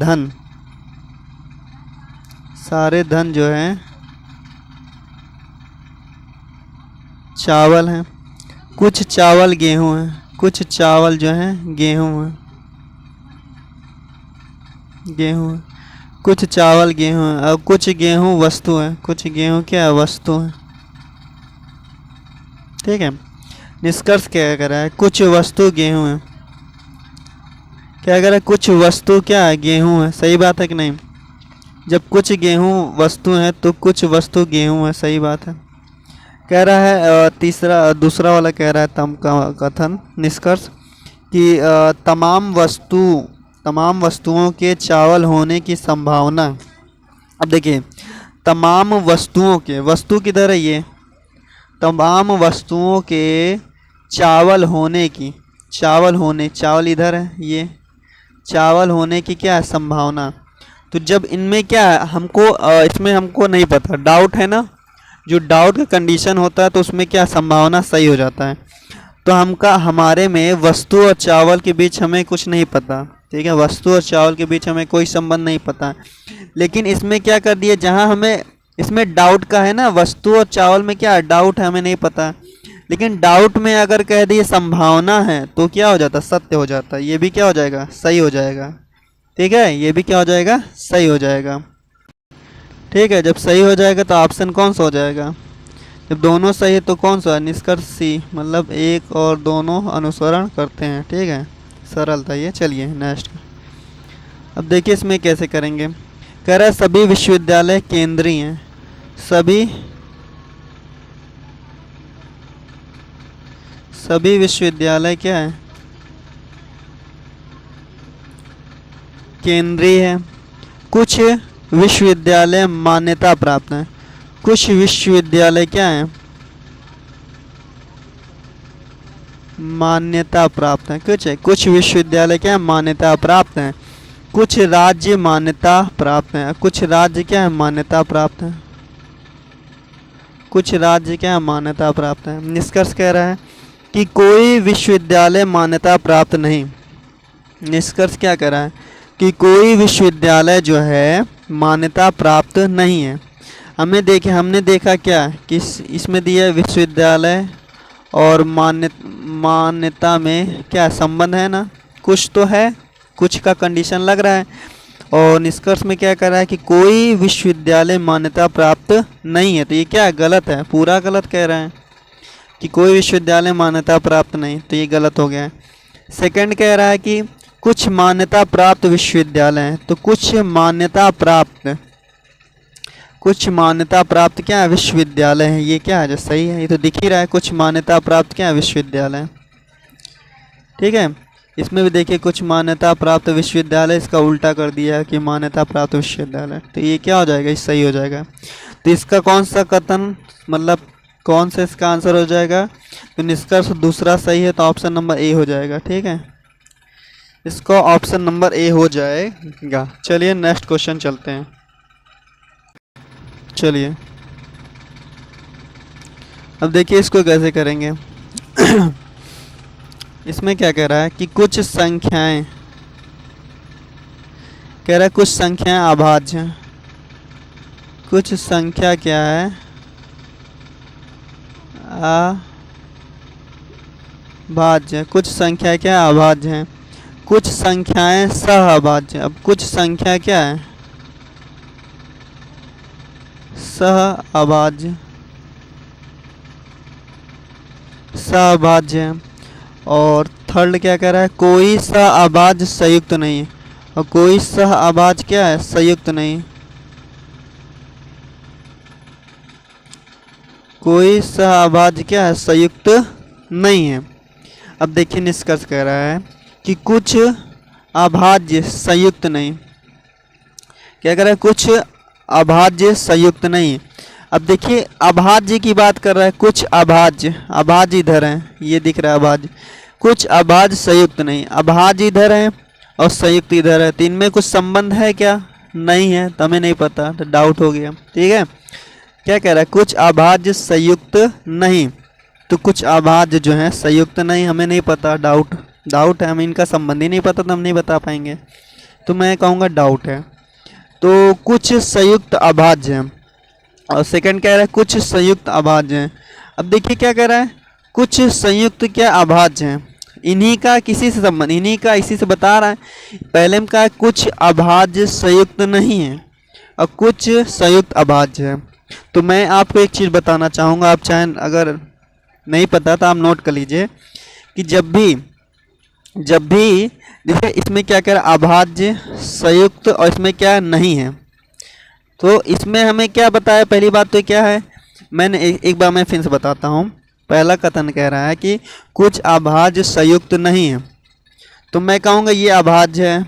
S1: धन जो है चावल हैं, कुछ चावल गेहूं हैं, कुछ चावल जो हैं गेहूं हैं, कुछ चावल गेहूं हैं, और कुछ गेहूं वस्तु है, कुछ गेहूं क्या है, वस्तु है, ठीक है। निष्कर्ष क्या कर रहा है, कुछ वस्तु गेहूं है, क्या कर रहा है, कुछ वस्तु क्या है, गेहूं है। सही बात है कि नहीं, जब कुछ गेहूं वस्तु है तो कुछ वस्तु गेहूं है, सही बात है। कह रहा है दूसरा वाला कह रहा है तम का कथन निष्कर्ष कि तमाम वस्तुओं के चावल होने की संभावना। अब देखिए तमाम वस्तुओं के, वस्तु किधर है, ये तमाम वस्तुओं के चावल होने की, चावल इधर है, ये चावल होने की क्या है, संभावना। तो जब इनमें क्या है, हमको इसमें हमको नहीं पता, डाउट है ना, जो डाउट का कंडीशन होता है तो उसमें क्या संभावना सही हो जाता है। तो हमारे में वस्तु और चावल के बीच हमें कुछ नहीं पता, ठीक है, वस्तु और चावल के बीच हमें कोई संबंध नहीं पता। लेकिन इसमें क्या कर दिया, जहाँ हमें इसमें डाउट का है ना, वस्तु और चावल में क्या डाउट है, हमें नहीं पता, लेकिन डाउट में अगर कह दिए संभावना है तो क्या हो जाता, सत्य हो जाता, ये भी क्या हो जाएगा, सही हो जाएगा, ठीक है, ये भी क्या हो जाएगा, सही हो जाएगा, ठीक है। जब सही हो जाएगा तो ऑप्शन कौन सा हो जाएगा, जब दोनों सही है तो कौन सा, निष्कर्ष सी, मतलब एक और दोनों अनुसरण करते हैं, ठीक है, सरल था ये। चलिए नेक्स्ट। अब देखिए इसमें कैसे करेंगे, कह रहा है सभी विश्वविद्यालय केंद्रीय हैं, सभी विश्वविद्यालय क्या है, केंद्रीय है। कुछ विश्वविद्यालय मान्यता प्राप्त हैं, कुछ विश्वविद्यालय क्या है, मान्यता प्राप्त हैं, कुछ विश्वविद्यालय क्या है, मान्यता प्राप्त हैं। कुछ राज्य मान्यता प्राप्त हैं, कुछ राज्य क्या है, मान्यता प्राप्त हैं, कुछ राज्य क्या है, मान्यता प्राप्त है। निष्कर्ष कह रहा है कि कोई विश्वविद्यालय मान्यता प्राप्त नहीं। निष्कर्ष क्या कह रहा है, कि कोई विश्वविद्यालय जो है मान्यता प्राप्त नहीं है। हमने देखा क्या कि इसमें दिया है विश्वविद्यालय और मान्यता में क्या संबंध है ना, कुछ तो है, कुछ का कंडीशन लग रहा है। और निष्कर्ष में क्या कर रहा है कि कोई विश्वविद्यालय मान्यता प्राप्त नहीं है, तो ये क्या गलत है, पूरा गलत कह रहा है कि कोई विश्वविद्यालय मान्यता प्राप्त नहीं, तो ये गलत हो गया है। सेकंड कह रहा है कि कुछ मान्यता प्राप्त विश्वविद्यालय हैं, तो कुछ मान्यता प्राप्त क्या है विश्वविद्यालय है, ये क्या है जो सही है, ये तो दिख ही रहा है, कुछ मान्यता प्राप्त क्या है विश्वविद्यालय। ठीक है, इसमें भी देखिए कुछ मान्यता प्राप्त विश्वविद्यालय, इसका उल्टा कर दिया है कि मान्यता प्राप्त विश्वविद्यालय, तो ये क्या हो जाएगा, ये सही हो जाएगा। तो इसका कौन सा कथन मतलब कौन सा इसका आंसर हो जाएगा, तो निष्कर्ष दूसरा सही है, तो ऑप्शन नंबर ए हो जाएगा। ठीक है, इसका ऑप्शन नंबर ए हो जाएगा। चलिए नेक्स्ट क्वेश्चन चलते हैं। चलिए अब देखिए इसको कैसे करेंगे। इसमें क्या कह रहा है कि कुछ संख्याएं, कह रहा है कुछ संख्याएं अभाज्य हैं। कुछ संख्या क्या है, अभाज्य। कुछ संख्या क्या है, अभाज्य हैं। कुछ संख्याएं सहअभाज्य। अब कुछ संख्या क्या है, सहअभाज्य है। और थर्ड क्या कह रहा है, कोई सहअभाज्य संयुक्त नहीं है। और कोई सहअभाज्य क्या है, संयुक्त नहीं। कोई सहअभाज्य क्या है, संयुक्त नहीं है। अब देखिए निष्कर्ष कह रहा है कि कुछ अभाज्य संयुक्त नहीं। क्या कह रहा है, कुछ अभाज्य संयुक्त नहीं। अब देखिए अभाज्य की बात कर रहा है, कुछ अभाज्य इधर है, ये दिख रहा है अभाज्य। कुछ अभाज्य संयुक्त नहीं, अभाज्य इधर है और संयुक्त इधर है, तो इनमें कुछ संबंध है क्या, नहीं है, तो हमें नहीं पता, तो डाउट हो गया। ठीक है, क्या कह रहा है, कुछ अभाज्य संयुक्त नहीं, तो कुछ अभाज्य जो है संयुक्त नहीं, हमें नहीं पता, डाउट है, हमें इनका संबंध ही नहीं पता, तो हम नहीं बता पाएंगे, तो मैं कहूँगा डाउट है। तो कुछ संयुक्त अभाज्य हैं। और सेकंड कह रहा है कुछ संयुक्त अभाज्य हैं। अब देखिए क्या कह रहा है, कुछ संयुक्त क्या अभाज्य हैं, इन्हीं का किसी से संबंध, इन्हीं का इसी से बता रहा है। पहले में कहा कुछ अभाज्य संयुक्त नहीं है और कुछ संयुक्त अभाज्य है। तो मैं आपको एक चीज़ बताना चाहूँगा, आप चाहे अगर नहीं पता तो आप नोट कर लीजिए कि जब भी देखिए इसमें क्या कह रहा है, अभाज्य संयुक्त, और इसमें क्या नहीं है, तो इसमें हमें क्या बताया, पहली बात तो क्या है, मैंने एक बार मैं फिर से बताता हूँ। पहला कथन कह रहा है कि कुछ अभाज्य संयुक्त नहीं है, तो मैं कहूँगा ये अभाज्य है,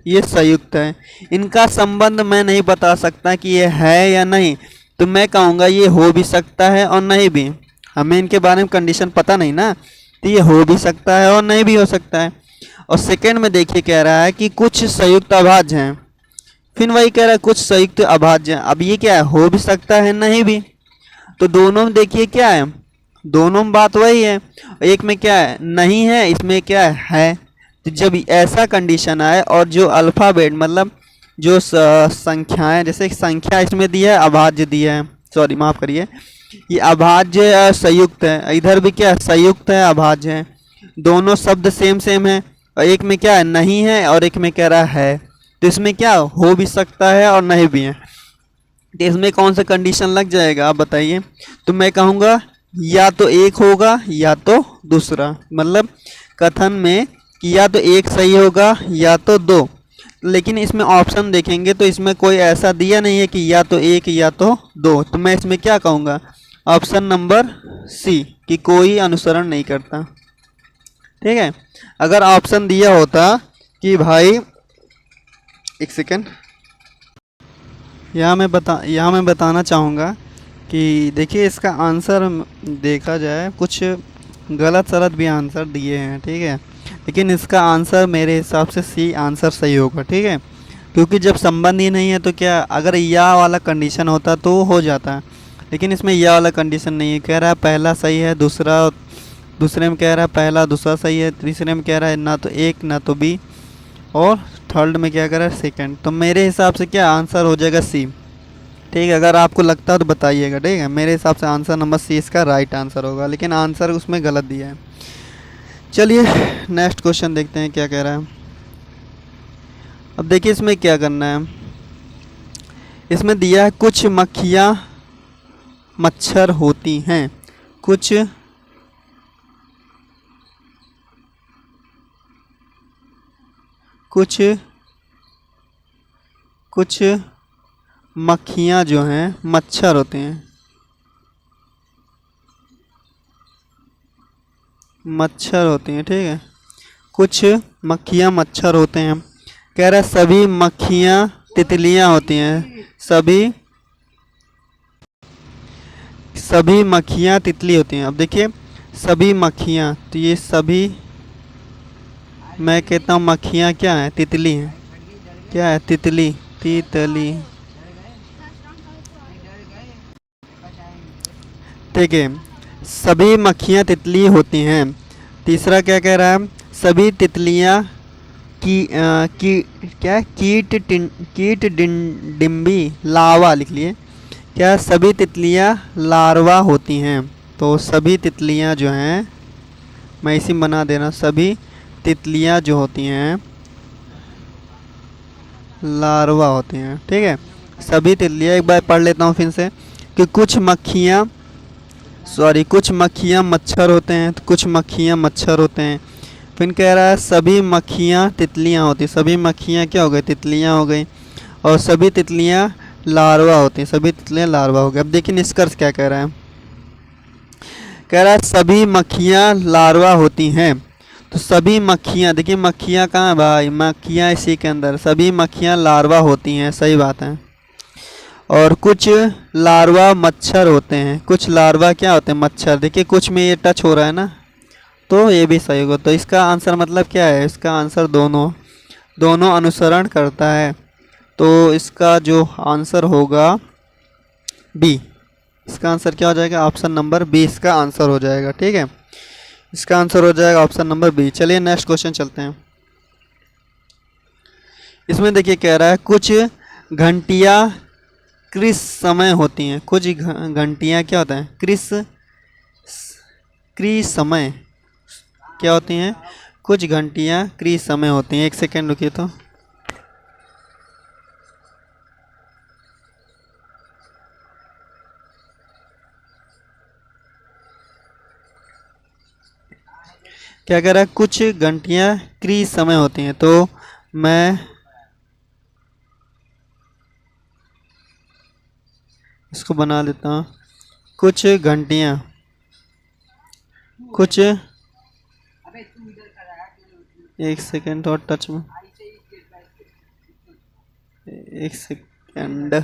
S1: ये संयुक्त है, इनका संबंध मैं नहीं बता सकता कि ये है या नहीं, तो मैं कहूँगा ये हो भी सकता है और नहीं भी, हमें इनके बारे में कंडीशन पता नहीं ना, तो ये हो भी सकता है और नहीं भी हो सकता है। और सेकंड में देखिए कह रहा है कि कुछ संयुक्त अभाज्य हैं, फिर वही कह रहा है कुछ संयुक्त अभाज्य हैं। अब ये क्या है, हो भी सकता है नहीं भी, तो दोनों में देखिए क्या है, दोनों में बात वही है। एक में क्या है, नहीं है, इसमें क्या है। तो जब ऐसा कंडीशन आए और जो अल्फ़ाबेट मतलब जो संख्याएं, जैसे संख्या इसमें दी है, अभाज्य दिया है, सॉरी माफ़ करिए, ये अभाज्य संयुक्त है, इधर भी क्या संयुक्त है, अभाज्य है, दोनों शब्द सेम है, और एक में क्या है नहीं है और एक में कह रहा है, तो इसमें क्या हो भी सकता है और नहीं भी है, तो इसमें कौन सा कंडीशन लग जाएगा आप बताइए। तो मैं कहूँगा या तो एक होगा या तो दूसरा, मतलब कथन में कि या तो एक सही होगा या तो दो, लेकिन इसमें ऑप्शन देखेंगे तो इसमें कोई ऐसा दिया नहीं है कि या तो एक या तो दो, तो मैं इसमें क्या कहूँगा, ऑप्शन नंबर सी कि कोई अनुसरण नहीं करता। ठीक है, अगर ऑप्शन दिया होता कि भाई, एक सेकेंड, यहाँ मैं बताना चाहूँगा कि देखिए इसका आंसर देखा जाए, कुछ गलत सलत भी आंसर दिए हैं, ठीक है, लेकिन इसका आंसर मेरे हिसाब से सी आंसर सही होगा। ठीक है, क्योंकि जब संबंध ही नहीं है तो क्या, अगर या वाला कंडीशन होता तो हो जाता, लेकिन इसमें या वाला कंडीशन नहीं है। कह रहा है पहला सही है, दूसरे में कह रहा है पहला दूसरा सही है, तीसरे में कह रहा है ना तो एक ना तो बी, और थर्ड में क्या करा सेकंड। तो मेरे हिसाब से क्या आंसर हो जाएगा सी। ठीक है, अगर आपको लगता है तो बताइएगा। ठीक है, मेरे हिसाब से आंसर नंबर सी इसका राइट आंसर होगा, लेकिन आंसर उसमें गलत दिया है। चलिए नेक्स्ट क्वेश्चन देखते हैं क्या कह रहा है। अब देखिए इसमें क्या करना है। इसमें दिया है कुछ मक्खियाँ मच्छर होती हैं, कुछ कुछ कुछ मक्खियाँ जो हैं मच्छर होते हैं, मच्छर होती हैं। ठीक है, कुछ मक्खियाँ मच्छर होते हैं। कह रहा है सभी मक्खियाँ तितलियाँ होती हैं, सभी मक्खियाँ तितली होती हैं। अब देखिए सभी मक्खियाँ, तो ये सभी, मैं कहता हूँ मक्खियाँ क्या है, तितली हैं। क्या है, तितली, तितली। ठीक है, सभी मक्खियाँ तितली होती हैं। तीसरा क्या कह रहा है, सभी तितलियाँ क्या है? डिम्बी लावा लिख लिए। क्या सभी तितलियाँ लार्वा होती हैं? तो सभी तितलियाँ जो हैं, मैं इसी में बना दे रहा हूँ, सभी तितलियाँ जो होती हैं लार्वा होती हैं। ठीक है, सभी तितलियाँ, एक बार पढ़ लेता हूँ फिर से कि कुछ मक्खियाँ मच्छर होते हैं, तो कुछ मक्खियाँ मच्छर होते हैं। फिर कह रहा है सभी मक्खियाँ तितलियाँ होती, सभी मक्खियाँ क्या हो गई, तितलियाँ हो गई। और सभी तितलियाँ लार्वा होती हैं, सभी तितलियाँ लार्वा हो गई। अब देखिए निष्कर्ष क्या कह रहा है। कह रहा है सभी मक्खियाँ लार्वा होती हैं। तो सभी मक्खियाँ, देखिए मक्खियाँ कहाँ है भाई, मक्खियाँ इसी के अंदर, सभी मक्खियाँ लार्वा होती हैं, सही बात है। और कुछ लार्वा मच्छर होते हैं, कुछ लार्वा क्या होते हैं, मच्छर। देखिए कुछ में ये टच हो रहा है ना, तो ये भी सही होगा। तो इसका आंसर मतलब क्या है, इसका आंसर दोनों अनुसरण करता है। तो इसका जो आंसर होगा बी, इसका आंसर क्या हो जाएगा, ऑप्शन नंबर बी इसका आंसर हो जाएगा। ठीक है, इसका आंसर हो जाएगा ऑप्शन नंबर बी। चलिए नेक्स्ट क्वेश्चन चलते हैं। इसमें देखिए कह रहा है कुछ घंटियाँ क्रिस समय होती हैं, कुछ घंटियाँ क्या होता है, क्रिस समय क्या होती हैं, कुछ घंटियाँ क्रिस समय होती हैं। एक सेकेंड रुकिए। तो क्या कह रहा है, कुछ घंटियाँ क्रिस समय होती हैं। तो मैं इसको बना लेता हूँ, कुछ घंटियाँ, कुछ, एक सेकेंड और टच में, एक सेकेंड।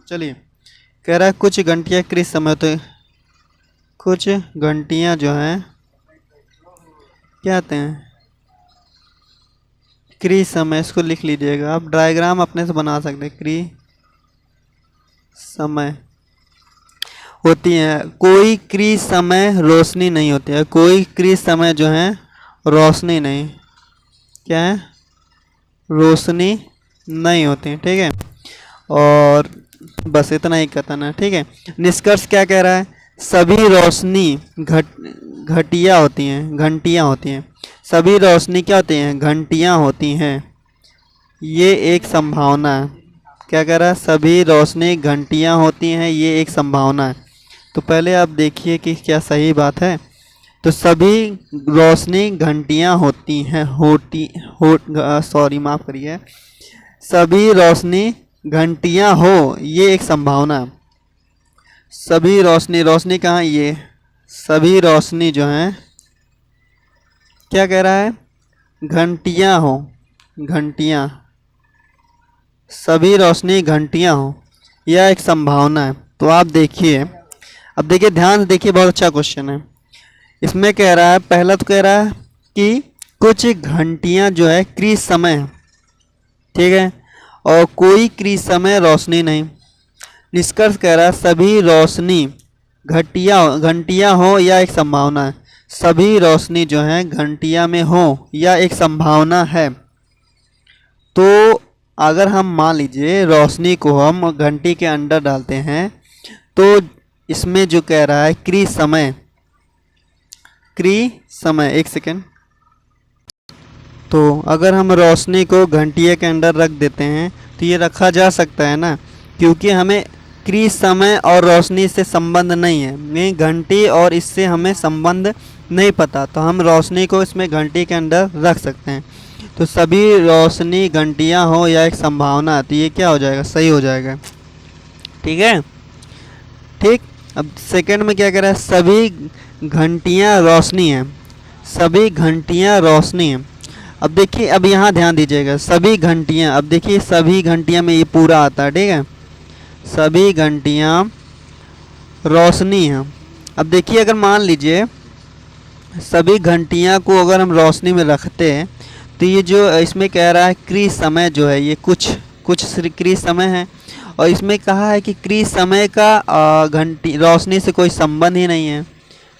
S1: चलिए कह रहा है कुछ घंटियाँ क्रिस समय होते, कुछ घंटियाँ जो हैं क्या आते हैं, क्री समय। इसको लिख लीजिएगा आप, डायग्राम अपने से बना सकते हैं। क्री समय होती हैं, कोई क्री समय रोशनी नहीं होती है, कोई क्री समय जो है रोशनी नहीं, क्या है, रोशनी नहीं होती। ठीक है, और बस इतना ही कथन है। ठीक है, निष्कर्ष क्या कह रहा है, सभी रोशनी घटिया होती हैं, घंटियाँ होती हैं। सभी रोशनी क्या होती हैं, घंटियाँ होती हैं। ये एक संभावना है। क्या कह रहा है, सभी रोशनी घंटियाँ होती हैं, ये एक संभावना है। तो पहले आप देखिए कि क्या सही बात है। तो सभी रोशनी घंटियाँ होती हैं, सॉरी माफ़ करिए, सभी रोशनी घंटियाँ हो, ये एक संभावना है। सभी रोशनी कहाँ, ये सभी रोशनी जो हैं क्या कह रहा है, घंटियाँ हो, घंटियाँ, सभी रोशनी घंटियाँ हो, यह एक संभावना है। तो आप देखिए, अब देखिए ध्यान से देखिए, बहुत अच्छा क्वेश्चन है। इसमें कह रहा है, पहला तो कह रहा है कि कुछ घंटियाँ जो है क्रिस समय है, ठीक है, और कोई क्रिस समय रोशनी नहीं। निष्कर्ष कह रहा है सभी रोशनी घंटियाँ हो, या एक संभावना है। सभी रोशनी जो है घंटिया में हो या एक संभावना है। तो अगर हम मान लीजिए रोशनी को हम घंटी के अंदर डालते हैं तो इसमें जो कह रहा है क्री समय एक सेकेंड। तो अगर हम रोशनी को घंटिया के अंदर रख देते हैं तो ये रखा जा सकता है ना, क्योंकि हमें क्री समय और रोशनी से संबंध नहीं है, नहीं घंटी और इससे हमें संबंध नहीं पता, तो हम रोशनी को इसमें घंटी के अंदर रख सकते हैं। तो सभी रोशनी घंटियाँ हो या एक संभावना, तो ये क्या हो जाएगा, सही हो जाएगा। ठीक है, ठीक। अब सेकंड में क्या कह रहा है, सभी घंटियाँ रोशनी हैं, सभी घंटियाँ रोशनी हैं। अब देखिए, अब यहाँ ध्यान दीजिएगा, सभी घंटियाँ, अब देखिए सभी घंटियाँ में ये पूरा आता है, ठीक है, सभी घंटियाँ रोशनी हैं। अब देखिए अगर मान लीजिए सभी घंटियाँ को अगर हम रोशनी में रखते हैं तो ये जो इसमें कह रहा है क्री समय जो है ये कुछ क्री समय है, और इसमें कहा है कि क्री समय का घंटी रोशनी से कोई संबंध ही नहीं है,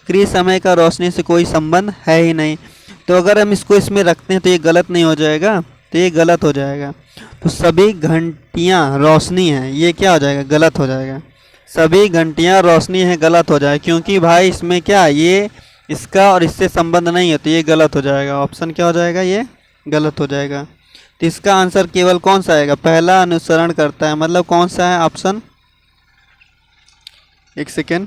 S1: क्री समय का रोशनी से कोई संबंध है ही नहीं। तो अगर हम इसको इसमें रखते हैं तो ये गलत नहीं हो जाएगा, तो ये गलत हो जाएगा। तो सभी घंटियाँ रोशनी हैं, ये क्या हो जाएगा, गलत हो जाएगा। सभी घंटियाँ रोशनी हैं, गलत हो जाएगा, क्योंकि भाई इसमें क्या ये इसका और इससे संबंध नहीं है, तो ये गलत हो जाएगा। ऑप्शन क्या हो जाएगा, ये गलत हो जाएगा। तो इसका आंसर केवल कौन सा आएगा, पहला अनुसरण करता है, मतलब कौन सा है ऑप्शन, एक सेकेंड,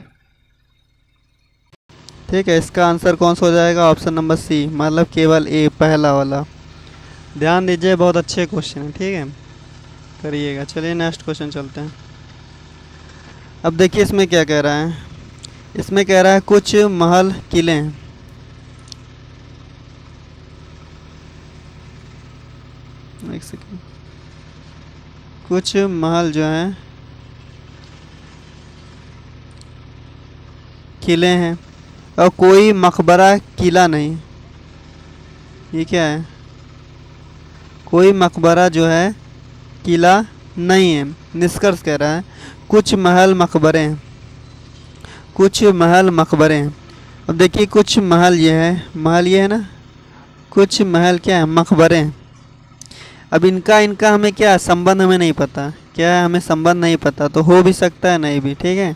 S1: ठीक है, इसका आंसर कौन सा हो जाएगा, ऑप्शन नंबर सी, मतलब केवल ए, पहला वाला। ध्यान दीजिए, बहुत अच्छे क्वेश्चन है, ठीक है, करिएगा। चलिए नेक्स्ट क्वेश्चन चलते हैं। अब देखिए इसमें क्या कह रहा है, इसमें कह रहा है कुछ महल किले हैं, एक सेकेंड, कुछ महल जो हैं किले हैं और कोई मकबरा किला नहीं। ये क्या है, कोई मकबरा जो है किला नहीं है। निष्कर्ष कह रहा है कुछ महल मकबरे हैं, कुछ महल मकबरे हैं। अब देखिए कुछ महल ये है, महल ये है ना, कुछ महल क्या है, मकबरे हैं। अब इनका हमें क्या संबंध हमें नहीं पता, क्या है, हमें संबंध नहीं पता, तो हो भी सकता है नहीं भी, ठीक है।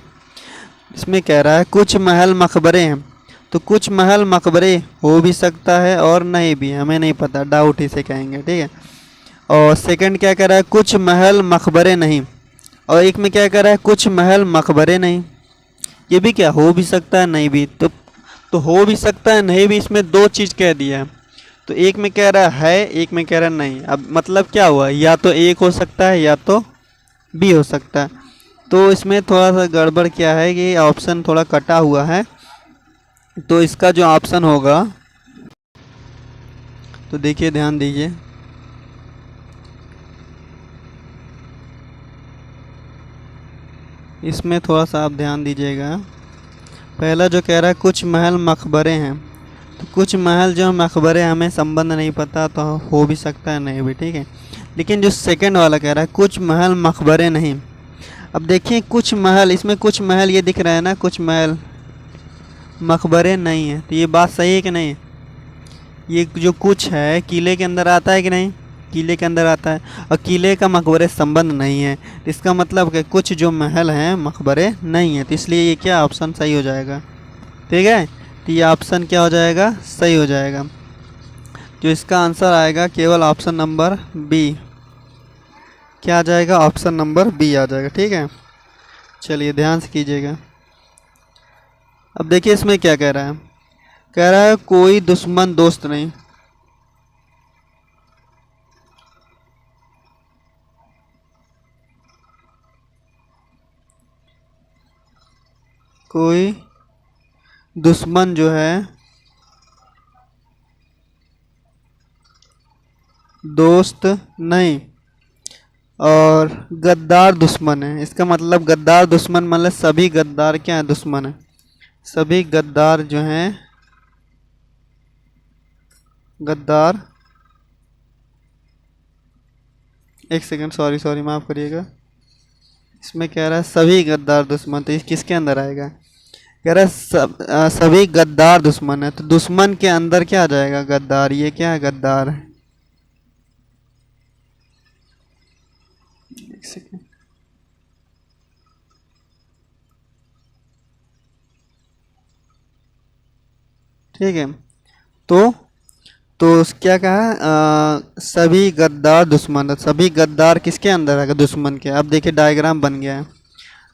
S1: इसमें कह रहा है कुछ महल मकबरे हैं, तो कुछ महल मकबरे हो भी सकता है और नहीं भी, हमें नहीं पता, डाउट इसे कहेंगे, ठीक है। और सेकंड क्या कह रहा है, कुछ महल मकबरे नहीं, और एक में क्या कह रहा है, कुछ महल मकबरे नहीं। ये भी क्या, हो भी सकता है नहीं भी, तो हो भी सकता है नहीं भी, इसमें दो चीज़ कह दिया है। तो एक में कह रहा है, एक में कह रहा है नहीं। अब मतलब क्या हुआ, या तो एक हो सकता है या तो बी हो सकता है। तो इसमें थोड़ा सा गड़बड़ क्या है कि ऑप्शन थोड़ा कटा हुआ है, तो इसका जो ऑप्शन होगा, तो देखिए ध्यान दीजिए, इसमें थोड़ा सा आप ध्यान दीजिएगा। पहला जो कह रहा है कुछ महल मकबरे हैं, तो कुछ महल जो मकबरे हमें संबंध नहीं पता, तो हो भी सकता है नहीं भी, ठीक है। लेकिन जो सेकंड वाला कह रहा है कुछ महल मकबरे नहीं, अब देखिए कुछ महल, इसमें कुछ महल ये दिख रहा है ना, कुछ महल मकबरे नहीं है, तो ये बात सही है कि नहीं, ये जो कुछ है किले के अंदर आता है कि नहीं, किले के अंदर आता है, और किले का मकबरे संबंध नहीं है, तो इसका मतलब कि कुछ जो महल हैं मकबरे नहीं है, तो इसलिए ये क्या ऑप्शन सही हो जाएगा, ठीक है। तो ये ऑप्शन क्या हो जाएगा, सही हो जाएगा। जो इसका आंसर आएगा केवल ऑप्शन नंबर बी, क्या आ जाएगा, ऑप्शन नंबर बी आ जाएगा, ठीक है। चलिए ध्यान से कीजिएगा। अब देखिए इसमें क्या कह रहा है, कह रहा है कोई दुश्मन दोस्त नहीं, कोई दुश्मन जो है दोस्त नहीं, और गद्दार दुश्मन है। इसका मतलब गद्दार दुश्मन मतलब सभी गद्दार क्या है, दुश्मन है, सभी गद्दार जो हैं गद्दार, एक सेकंड, सॉरी माफ़ करिएगा, इसमें कह रहा है सभी गद्दार दुश्मन, तो किसके अंदर आएगा, कह रहा है सभी गद्दार दुश्मन है, तो दुश्मन के अंदर क्या आ जाएगा? गद्दार। ये क्या है? गद्दार। एक सेकेंड। ठीक है, तो क्या कहा? सभी गद्दार दुश्मन है। सभी गद्दार किसके अंदर है? दुश्मन के। अब देखिए डायग्राम बन गया है,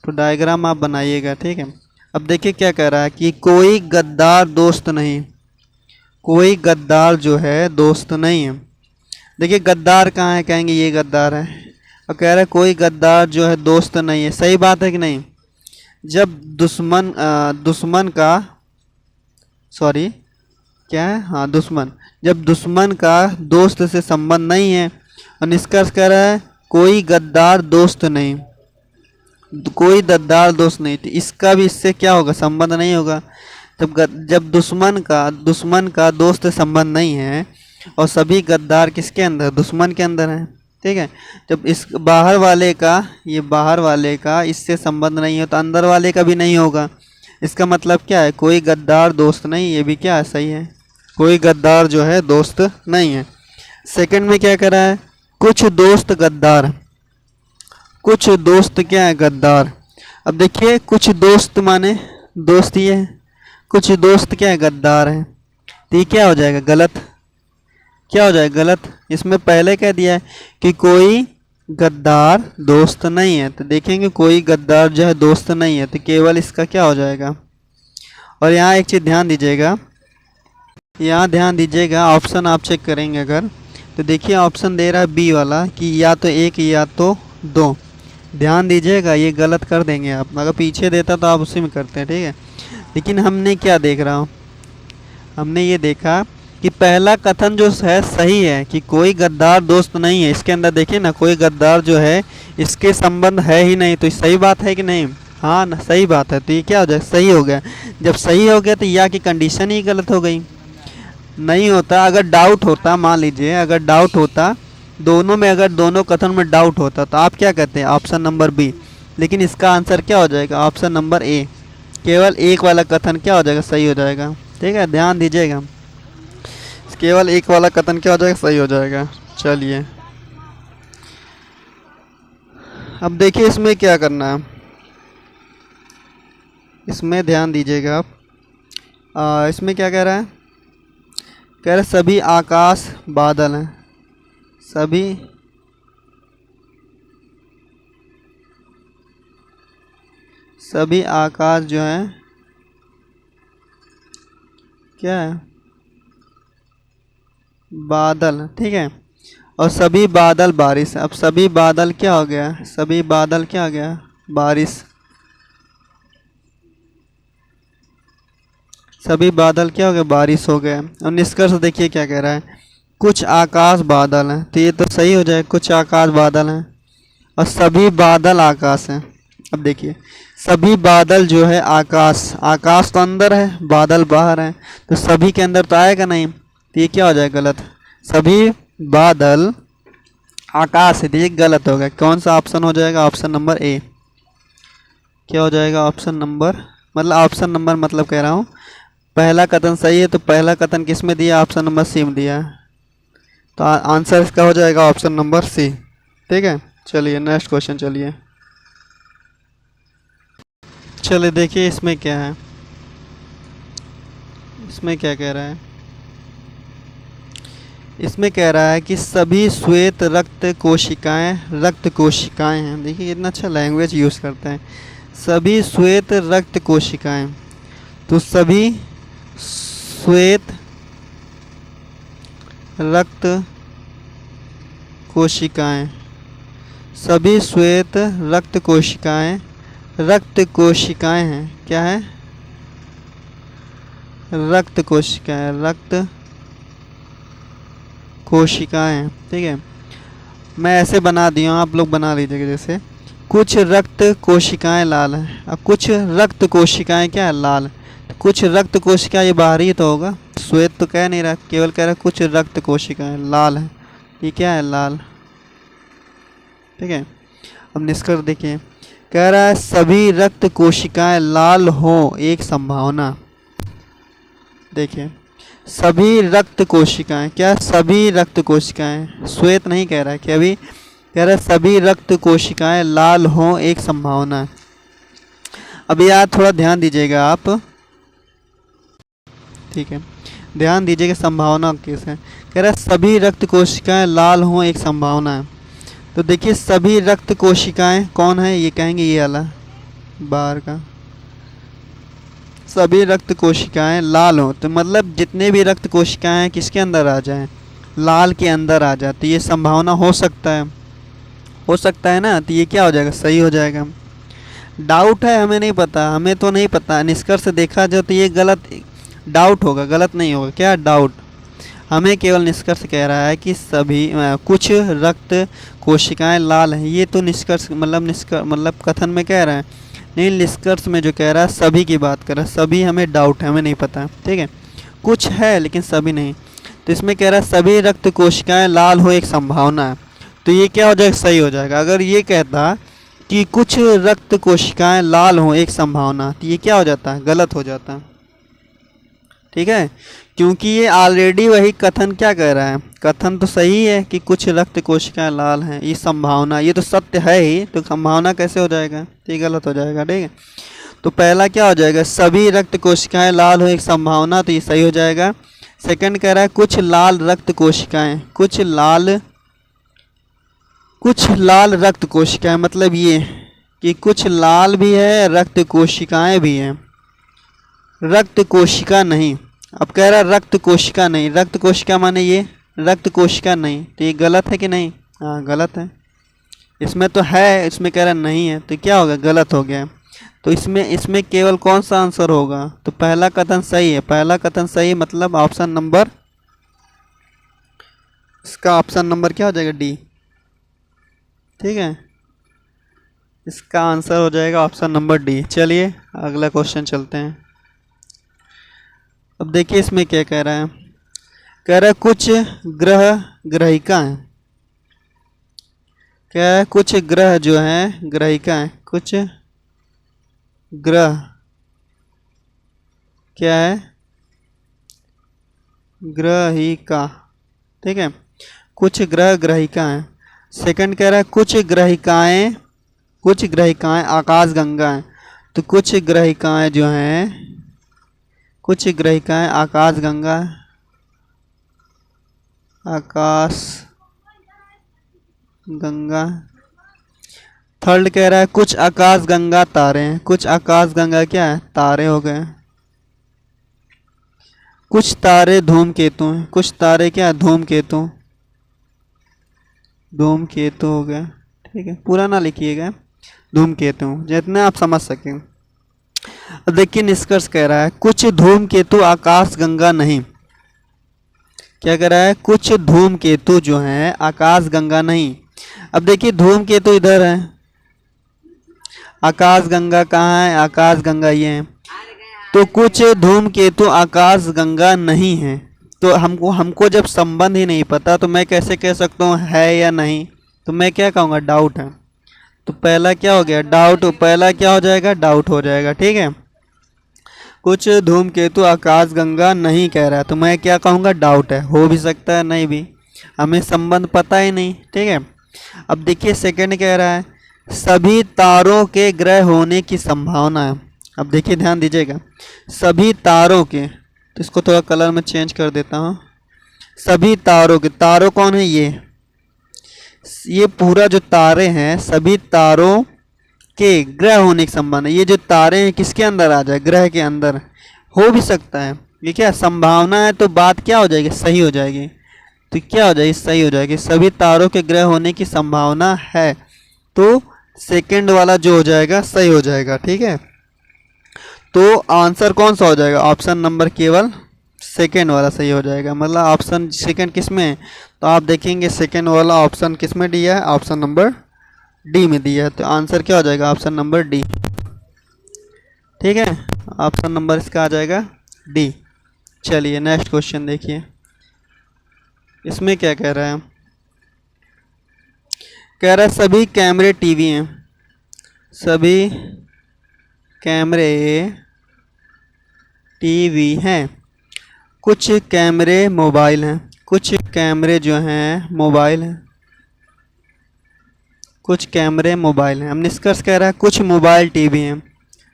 S1: तो डायग्राम आप बनाइएगा। ठीक है, अब देखिए क्या कह रहा है कि कोई गद्दार दोस्त नहीं, कोई गद्दार जो है दोस्त नहीं है। देखिए गद्दार कहाँ है? कहेंगे ये गद्दार है, और कह रहा है कोई गद्दार जो है दोस्त नहीं है। सही बात है कि नहीं? जब दुश्मन का, सॉरी क्या है, हाँ दुश्मन, जब दुश्मन का दोस्त से संबंध नहीं है, और निष्कर्ष कह रहा है कोई गद्दार दोस्त नहीं, कोई गद्दार दोस्त नहीं, तो इसका भी इससे क्या होगा? संबंध नहीं होगा। जब दुश्मन का दोस्त से संबंध नहीं है, और सभी गद्दार किसके अंदर? दुश्मन के अंदर है। ठीक है, जब इस बाहर वाले का, ये बाहर वाले का इससे संबंध नहीं है, तो अंदर वाले का भी नहीं होगा। इसका मतलब क्या है? कोई गद्दार दोस्त नहीं। ये भी क्या है? सही है, कोई गद्दार जो है दोस्त नहीं है। सेकंड में क्या कह रहा है? कुछ दोस्त गद्दार, कुछ दोस्त क्या है? गद्दार। अब देखिए कुछ दोस्त माने दोस्त ही है, कुछ दोस्त क्या है? गद्दार है। तो ये क्या हो जाएगा? गलत। क्या हो जाएगा? गलत। इसमें पहले कह दिया है कि कोई गद्दार दोस्त नहीं है, तो देखेंगे कोई गद्दार जो है दोस्त नहीं है, तो केवल इसका क्या हो जाएगा? और यहाँ एक चीज़ ध्यान दीजिएगा, यहाँ ध्यान दीजिएगा, ऑप्शन आप चेक करेंगे अगर, तो देखिए ऑप्शन दे रहा है बी वाला कि या तो एक या तो दो। ध्यान दीजिएगा, ये गलत कर देंगे आप। अगर पीछे देता तो आप उसी में करते हैं। ठीक है, लेकिन हमने क्या देख रहा हूँ? हमने ये देखा कि पहला कथन जो है सही है कि कोई गद्दार दोस्त नहीं है। इसके अंदर देखिए ना, कोई गद्दार जो है इसके संबंध है ही नहीं, तो सही बात है कि नहीं? हाँ ना, सही बात है। तो ये क्या हो जाए? सही हो गया। जब सही हो गया तो या की कंडीशन ही गलत हो गई। नहीं होता, अगर डाउट होता, मान लीजिए अगर डाउट होता दोनों में, अगर दोनों कथन में डाउट होता, तो आप क्या कहते हैं? Option number B. लेकिन इसका आंसर क्या हो जाएगा? Option number A. केवल एक वाला कथन क्या हो जाएगा? सही हो जाएगा। ठीक है, ध्यान दीजिएगा, केवल एक वाला कथन क्या हो जाएगा? सही हो जाएगा। चलिए अब देखिए इसमें क्या करना है, इसमें ध्यान दीजिएगा आप। इसमें क्या कह रहा है? कह रहा है सभी आकाश बादल हैं, सभी आकाश जो है क्या है? बादल। ठीक है, और सभी बादल बारिश। अब सभी बादल क्या हो गया? सभी बादल क्या हो गया? बारिश। सभी बादल क्या हो गए? बारिश हो गए। और निष्कर्ष देखिए क्या कह रहा है? कुछ आकाश बादल हैं, तो ये तो सही हो जाए, कुछ आकाश बादल हैं, और सभी बादल आकाश हैं। अब देखिए सभी बादल जो है आकाश, आकाश तो अंदर है, बादल बाहर हैं, तो सभी के अंदर तो आएगा नहीं, तो ये क्या हो जाएगा? गलत। सभी बादल आकाश है, तो ये गलत हो गया। कौन सा ऑप्शन हो जाएगा? ऑप्शन नंबर ए। क्या हो जाएगा? ऑप्शन नंबर, मतलब ऑप्शन नंबर मतलब कह रहा हूँ पहला कथन सही है, तो पहला कथन किस में दिया? ऑप्शन नंबर सी में दिया है, तो आंसर इसका हो जाएगा ऑप्शन नंबर सी। ठीक है, चलिए नेक्स्ट क्वेश्चन। चलिए देखिए इसमें क्या है, इसमें क्या कह रहा है? इसमें कह रहा है कि सभी श्वेत रक्त कोशिकाएं हैं। देखिए कितना अच्छा लैंग्वेज यूज़ करते हैं, सभी श्वेत रक्त कोशिकाएं। तो सभी श्वेत रक्त कोशिकाएं, सभी श्वेत रक्त कोशिकाएं हैं। क्या है? रक्त कोशिकाएं। ठीक है, मैं ऐसे बना दिया हूँ, आप लोग बना लीजिएगा। जैसे कुछ रक्त कोशिकाएं लाल हैं, अब कुछ रक्त कोशिकाएं क्या है? लाल। तो कुछ रक्त कोशिकाएं, ये बाहरी तो होगा, श्वेत तो कह नहीं रहा, केवल कह रहा है कुछ रक्त कोशिकाएं लाल है। ये क्या है? लाल। ठीक है, अब निष्कर्ष देखिए, कह रहा है सभी रक्त कोशिकाएं लाल हो एक संभावना। देखिए सभी रक्त कोशिकाएं, क्या सभी रक्त कोशिकाएं, श्वेत नहीं कह रहा है कि अभी कह रहा है सभी रक्त कोशिकाएं लाल हो एक संभावना है। अब यार थोड़ा ध्यान दीजिएगा आप, ठीक है, ध्यान दीजिएगा संभावना कैसे कह रहा है सभी रक्त कोशिकाएं लाल हो एक संभावना है। तो देखिए सभी रक्त कोशिकाएं कौन है, ये कहेंगे ये वाला बाहर का, सभी रक्त कोशिकाएं लाल हो तो मतलब जितने भी रक्त कोशिकाएं किसके अंदर आ जाएं, लाल के अंदर आ जाए, तो ये संभावना हो सकता है ना। तो ये क्या हो जाएगा, सही हो जाएगा। डाउट है, हमें नहीं पता, हमें तो नहीं पता, निष्कर्ष देखा जाए तो ये गलत डाउट होगा, गलत नहीं होगा। क्या डाउट, हमें केवल निष्कर्ष कह रहा है कि सभी कुछ रक्त कोशिकाएं लाल हैं। ये तो निष्कर्ष मतलब कथन में कह रहा है, नहीं निष्कर्ष में जो कह रहा है सभी की बात कर रहा है। सभी हमें डाउट है, हमें नहीं पता, ठीक है, कुछ है लेकिन सभी नहीं। तो इसमें कह रहा है सभी रक्त कोशिकाएं लाल हो एक संभावना है, तो ये क्या हो जाएगा, सही हो जाएगा। अगर ये कहता कि कुछ रक्त कोशिकाएं लाल हो एक संभावना, तो ये क्या हो जाता है, गलत हो जाता है, ठीक है, क्योंकि ये ऑलरेडी वही कथन क्या कह रहा है, कथन तो सही है कि कुछ रक्त कोशिकाएं लाल हैं, ये संभावना, ये तो सत्य है ही, तो संभावना कैसे हो जाएगा, तो ये गलत हो जाएगा, ठीक है। तो पहला क्या हो जाएगा, सभी रक्त कोशिकाएं लाल हो एक संभावना, तो ये सही हो जाएगा। सेकंड कह रहा है कुछ लाल रक्त कोशिकाएं, कुछ लाल रक्त कोशिकाएं, मतलब ये कि कुछ लाल भी है रक्त कोशिकाएं भी हैं, रक्त कोशिका नहीं। अब कह रहा है रक्त कोशिका नहीं, रक्त कोशिका माने ये रक्त कोशिका नहीं, तो ये गलत है कि नहीं, हाँ गलत है। इसमें तो है, इसमें कह रहा नहीं है, तो क्या होगा, गलत हो गया। तो इसमें केवल कौन सा आंसर होगा, तो पहला कथन सही है, पहला कथन सही मतलब ऑप्शन नंबर, इसका ऑप्शन नंबर क्या हो जाएगा, डी, ठीक है, इसका आंसर हो जाएगा ऑप्शन नंबर डी। चलिए अगला क्वेश्चन चलते हैं। अब देखिए इसमें क्या कह रहा है, कह रहा है कुछ ग्रहिकाएं, क्या है, कुछ ग्रह जो है ग्रहिकाएं, कुछ ग्रह क्या है, ग्रहिका, ठीक है, कुछ ग्रहिकाएं। सेकंड कह रहा है कुछ ग्रहिकाएं आकाशगंगा हैं, तो कुछ ग्रहिकाएं जो हैं, कुछ ग्रहिकाएं आकाशगंगा, थर्ड कह रहा है कुछ आकाशगंगा तारे हैं, कुछ आकाशगंगा क्या है, तारे हो गए। कुछ तारे धूमकेतु हैं, कुछ तारे क्या है, धूमकेतु हो गया, ठीक है, पूरा ना लिखिएगा, धूमकेतु जितना आप समझ सकें। अब देखिए निष्कर्ष कह रहा है कुछ धूमकेतु आकाशगंगा नहीं, क्या कह रहा है, कुछ धूमकेतु जो हैं आकाशगंगा नहीं। अब देखिए धूमकेतु इधर है, आकाशगंगा कहाँ है, आकाशगंगा ये है, तो कुछ धूमकेतु आकाशगंगा नहीं है। तो हमको जब संबंध ही नहीं पता तो मैं कैसे कह सकता हूँ है या नहीं, तो मैं क्या कहूँगा, डाउट है। तो पहला क्या हो गया, डाउट, पहला क्या हो जाएगा, डाउट हो जाएगा, ठीक है। कुछ धूमकेतु आकाशगंगा नहीं कह रहा है, तो मैं क्या कहूँगा, डाउट है, हो भी सकता है नहीं भी, हमें संबंध पता ही नहीं, ठीक है। अब देखिए सेकंड कह रहा है सभी तारों के ग्रह होने की संभावना है। अब देखिए ध्यान दीजिएगा, सभी तारों के, तो इसको थोड़ा कलर में चेंज कर देता हूँ, सभी तारों के, तारों कौन है, ये पूरा जो तारे हैं सभी तारों के ग्रह होने की संभावना, ये जो तारे हैं किसके अंदर आ जाए, ग्रह के अंदर, हो भी सकता है, ये क्या संभावना है, तो बात क्या हो जाएगी, सही हो जाएगी। तो क्या हो जाएगी, सही हो जाएगी, सभी तारों के ग्रह होने की संभावना है, तो सेकंड वाला जो हो जाएगा सही हो जाएगा, ठीक है। तो आंसर कौन सा हो जाएगा, ऑप्शन नंबर केवल सेकेंड वाला सही हो जाएगा, मतलब ऑप्शन सेकेंड किस में है, तो आप देखेंगे सेकेंड वाला ऑप्शन किस में दिया है, ऑप्शन नंबर डी में दिया है, तो आंसर क्या हो जाएगा, ऑप्शन नंबर डी, ठीक है, ऑप्शन नंबर इसका आ जाएगा डी। चलिए नेक्स्ट क्वेश्चन देखिए, इसमें क्या कह रहा है, कह रहा है सभी कैमरे टीवी हैं, सभी कैमरे टीवी हैं। कुछ कैमरे मोबाइल हैं। कुछ कैमरे जो हैं मोबाइल हैं। कुछ कैमरे मोबाइल हैं। अब निष्कर्ष कह रहा है कुछ मोबाइल टीवी हैं।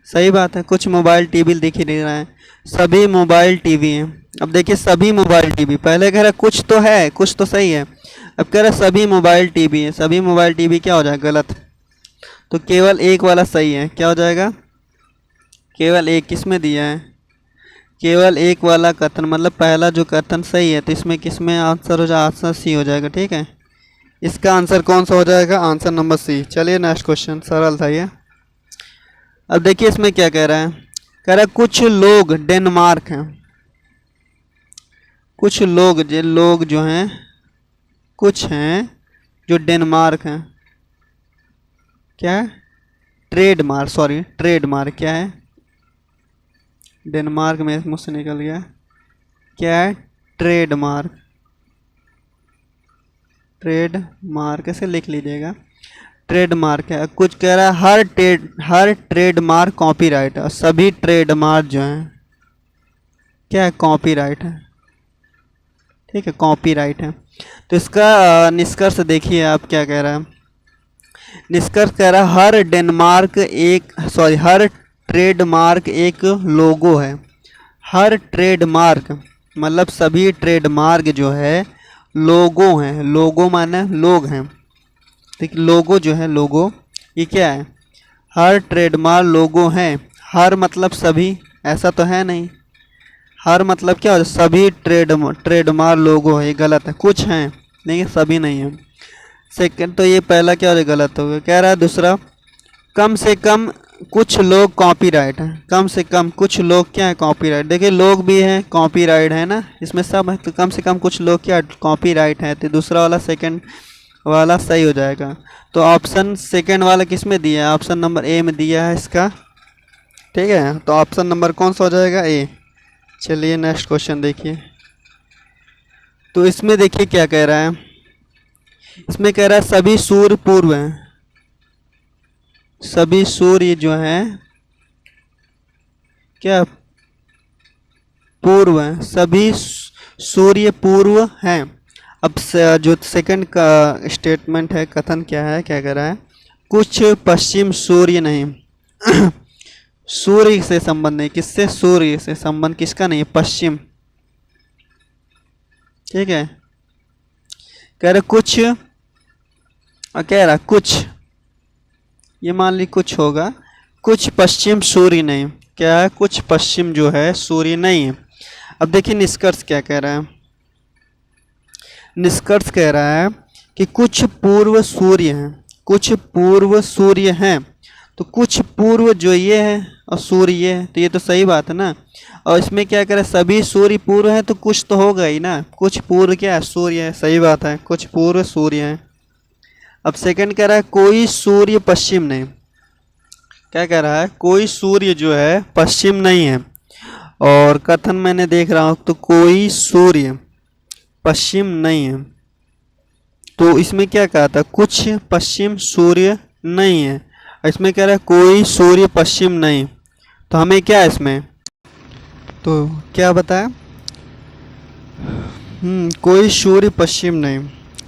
S1: सही बात है, कुछ मोबाइल टीवी दिख ही नहीं रहा है, सभी मोबाइल टीवी हैं। अब देखिए सभी मोबाइल टीवी, पहले कह रहा कुछ तो है, कुछ तो सही है, अब कह रहा सभी मोबाइल टीवी है। सभी मोबाइल टीवी क्या हो जाएगा? गलत। तो केवल एक वाला सही है। क्या हो जाएगा? केवल एक। किसमें दिया है? केवल एक वाला कथन, मतलब पहला जो कथन सही है, तो इसमें किसमें आंसर हो जाएगा? आंसर सी हो जाएगा। ठीक है, इसका आंसर कौन सा हो जाएगा? Answer number C. चलिए नेक्स्ट क्वेश्चन, सरल था ये। अब देखिए इसमें क्या कह रहा है, कह रहा है कुछ लोग डेनमार्क हैं। कुछ लोग जो हैं, कुछ हैं जो डेनमार्क हैं। क्या है? Trademark, sorry trademark. क्या है? डेनमार्क में मुझसे निकल गया। क्या है? ट्रेडमार्क। ट्रेडमार्क ऐसे लिख लीजिएगा, ट्रेडमार्क है। कुछ कह रहा है हर ट्रेडमार्क कॉपीराइट है, और सभी ट्रेडमार्क जो हैं क्या है? कॉपीराइट है। ठीक है, कॉपीराइट है। तो इसका निष्कर्ष देखिए आप क्या कह रहा है। निष्कर्ष कह रहा है हर ट्रेडमार्क एक लोगो है। हर ट्रेडमार्क मतलब सभी ट्रेडमार्क जो है लोगो हैं। लोगो माने लोग हैं। ठीक, लोगो जो है, लोगो ये क्या है? हर ट्रेडमार्क लोगो हैं। हर मतलब सभी, ऐसा तो है नहीं। हर मतलब क्या हो? सभी ट्रेडमार्क लोगो है, ये गलत है। कुछ हैं नहीं, सभी नहीं है। सेकंड तो ये पहला क्या हो गया? गलत हो गया। कह रहा है दूसरा, कम से कम कुछ लोग कॉपीराइट हैं। कम से कम कुछ लोग क्या है? कॉपीराइट। देखिए लोग भी हैं, कॉपीराइट है ना, इसमें सब है, तो कम से कम कुछ लोग क्या कॉपीराइट है। तो दूसरा वाला सेकंड वाला सही हो जाएगा। तो ऑप्शन सेकंड वाला किस में दिया है? ऑप्शन नंबर ए में दिया है इसका। ठीक है, तो ऑप्शन नंबर कौन सा हो जाएगा? ए। चलिए नेक्स्ट क्वेश्चन देखिए। तो इसमें देखिए क्या कह रहा है। इसमें कह रहा है सभी सूर्य पूर्व हैं। सभी सूर्य जो हैं क्या? पूर्व हैं। सभी सूर्य पूर्व हैं। अब जो सेकंड का स्टेटमेंट है, कथन क्या है, क्या कह रहा है? कुछ पश्चिम सूर्य नहीं। सूर्य से संबंध नहीं। किससे? सूर्य से संबंध किसका नहीं? पश्चिम। ठीक है, कह रहा कुछ, कह रहा कुछ, ये मान ली कुछ होगा, कुछ पश्चिम सूर्य नहीं। क्या है? कुछ पश्चिम जो है सूर्य नहीं है। अब देखिए निष्कर्ष क्या कह रहा है। निष्कर्ष कह रहा है कि कुछ पूर्व सूर्य हैं। कुछ पूर्व सूर्य हैं। तो कुछ पूर्व जो ये है और सूर्य ये है, तो ये तो सही बात है ना। और इसमें क्या कह रहा है? सभी सूर्य पूर्व है, तो कुछ तो होगा ही ना। कुछ पूर्व क्या है? सूर्य है। सही बात है, कुछ पूर्व सूर्य है। अब सेकंड कह रहा है कोई सूर्य पश्चिम नहीं। क्या कह रहा है? कोई सूर्य जो है पश्चिम नहीं है। और कथन मैंने देख रहा हूँ, तो कोई सूर्य पश्चिम नहीं है। तो इसमें क्या कहा था? कुछ पश्चिम सूर्य नहीं है। इसमें कह रहा है कोई सूर्य पश्चिम नहीं। तो हमें क्या है इसमें? तो क्या बताया? कोई सूर्य पश्चिम नहीं।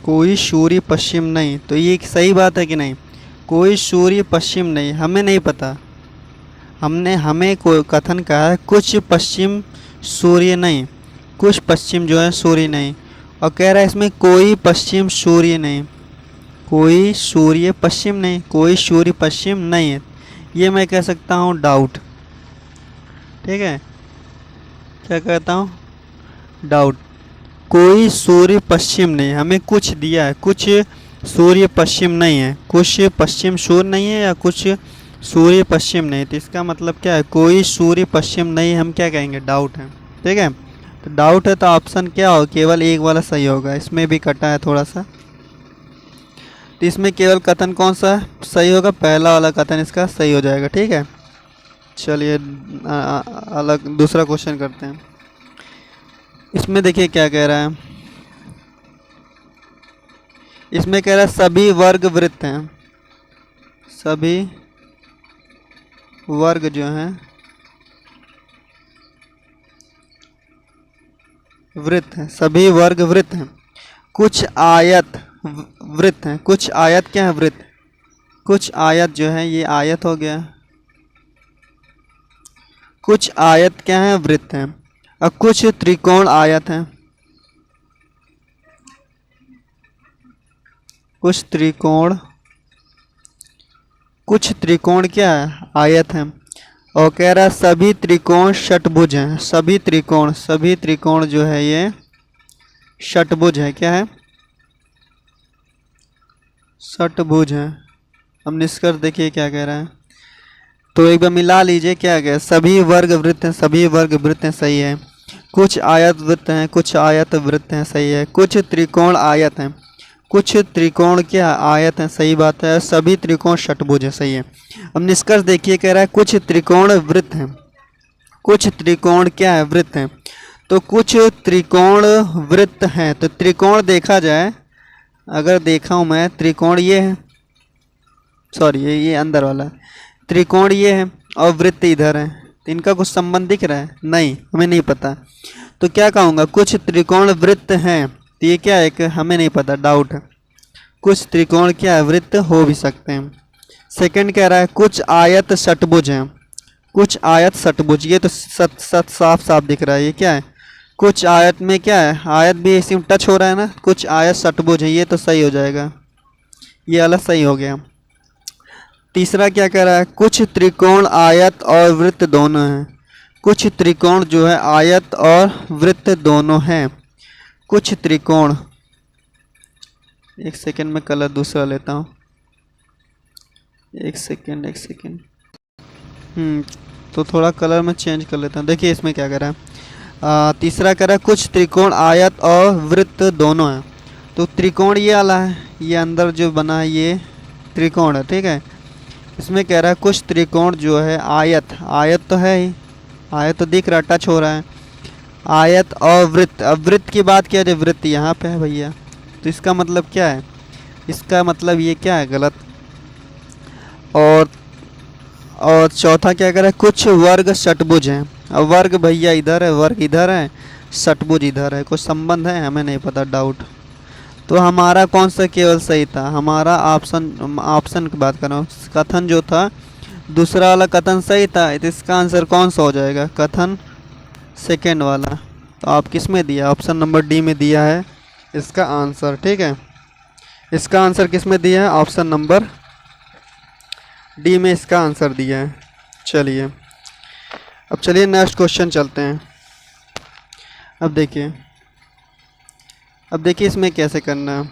S1: कोई सूर्य पश्चिम नहीं, तो ये सही बात है कि नहीं? कोई सूर्य पश्चिम नहीं, हमें नहीं पता। हमें कोई कथन कहा है कुछ पश्चिम सूर्य नहीं। कुछ पश्चिम जो है सूर्य नहीं। और कह रहा है इसमें कोई पश्चिम सूर्य नहीं। कोई सूर्य पश्चिम नहीं। कोई सूर्य पश्चिम नहीं है। ये मैं कह सकता हूँ डाउट। ठीक है, क्या कहता हूँ? डाउट। कोई सूर्य पश्चिम नहीं, हमें कुछ दिया है, कुछ सूर्य पश्चिम नहीं है। कुछ पश्चिम सूर्य नहीं है या कुछ सूर्य पश्चिम नहीं, तो इसका मतलब क्या है? कोई सूर्य पश्चिम नहीं, हम क्या कहेंगे? डाउट है। ठीक है, तो डाउट है, तो ऑप्शन क्या हो? केवल एक वाला सही होगा। इसमें भी कटा है थोड़ा सा, तो इसमें केवल कथन कौन सा सही होगा? पहला वाला कथन इसका सही हो जाएगा। ठीक है, चलिए अलग दूसरा क्वेश्चन करते हैं। इसमें देखिए क्या कह रहा है। इसमें कह रहा है सभी वर्ग वृत्त हैं। सभी वर्ग जो हैं वृत्त हैं, सभी वर्ग वृत्त हैं। कुछ आयत वृत्त हैं, कुछ आयत क्या है? वृत्त। कुछ आयत जो है ये आयत हो गया, कुछ आयत क्या है? वृत्त हैं। और कुछ त्रिकोण आयत हैं, कुछ त्रिकोण क्या है? आयत हैं। और कह रहा है सभी त्रिकोण षटभुज हैं, सभी त्रिकोण जो है ये षटभुज है। क्या है? षटभुज है। अब निष्कर्ष देखिए क्या कह रहा है, तो एक बार मिला लीजिए क्या कह, सभी वर्ग वृत्त हैं, सभी वर्ग वृत्त हैं, सही है। कुछ आयत वृत्त हैं, कुछ आयत वृत्त हैं, सही है। कुछ त्रिकोण आयत हैं, कुछ त्रिकोण क्या आयत हैं, सही बात है। सभी त्रिकोण षटभुज है, सही है। अब निष्कर्ष देखिए कह रहा है कुछ त्रिकोण वृत्त हैं, कुछ त्रिकोण क्या है? वृत्त हैं। तो कुछ त्रिकोण वृत्त हैं, तो त्रिकोण देखा जाए, अगर देखा हूँ मैं त्रिकोण ये है, सॉरी ये अंदर वाला त्रिकोण ये है और वृत्त इधर है, तो इनका कुछ संबंध दिख रहा है? नहीं, हमें नहीं पता। तो क्या कहूँगा, कुछ त्रिकोण वृत्त हैं, तो ये क्या है? एक हमें नहीं पता, डाउट है। कुछ त्रिकोण क्या है? वृत्त हो भी सकते हैं। सेकंड कह रहा है कुछ आयत षटभुज हैं, कुछ आयत षटभुज, ये तो साफ साफ दिख रहा है। ये क्या है? कुछ आयत में क्या है? आयत भी इसी में टच हो रहा है ना, कुछ आयत षटभुज है, ये तो सही हो जाएगा, ये वाला सही हो गया। तीसरा क्या कह रहा है? कुछ त्रिकोण आयत और वृत्त दोनों हैं, कुछ त्रिकोण जो है आयत और वृत्त दोनों हैं। कुछ त्रिकोण, एक सेकंड में कलर दूसरा लेता हूँ, एक सेकंड तो थोड़ा कलर में चेंज कर लेता हूँ। देखिए इसमें क्या कह रहा है, तीसरा कह रहा है कुछ त्रिकोण आयत और वृत्त दोनों हैं। तो त्रिकोण ये वाला है, ये अंदर जो बना है ये त्रिकोण है, ठीक है। इसमें कह रहा है कुछ त्रिकोण जो है आयत, आयत तो है ही, आयत तो दिख रहा, टच हो रहा है। आयत और वृत्त, अब वृत्त की बात किया जाए, वृत्त यहाँ पे है भैया, तो इसका मतलब क्या है? इसका मतलब ये क्या है? गलत। और चौथा क्या कह रहा है? कुछ वर्ग षटभुज हैं। अब वर्ग भैया इधर है, वर्ग इधर है, षटभुज इधर है, कुछ संबंध है? हमें नहीं पता, डाउट। तो हमारा कौन सा केवल सही था? हमारा ऑप्शन की बात कर रहा हूँ, कथन जो था दूसरा वाला कथन सही था, तो इसका आंसर कौन सा हो जाएगा? कथन सेकेंड वाला। तो आप किस में दिया? ऑप्शन नंबर डी में दिया है इसका आंसर, ठीक है। इसका आंसर किस में दिया है? ऑप्शन नंबर डी में इसका आंसर दिया है। चलिए अब चलिए नेक्स्ट क्वेश्चन चलते हैं। अब देखिए इसमें कैसे करना है।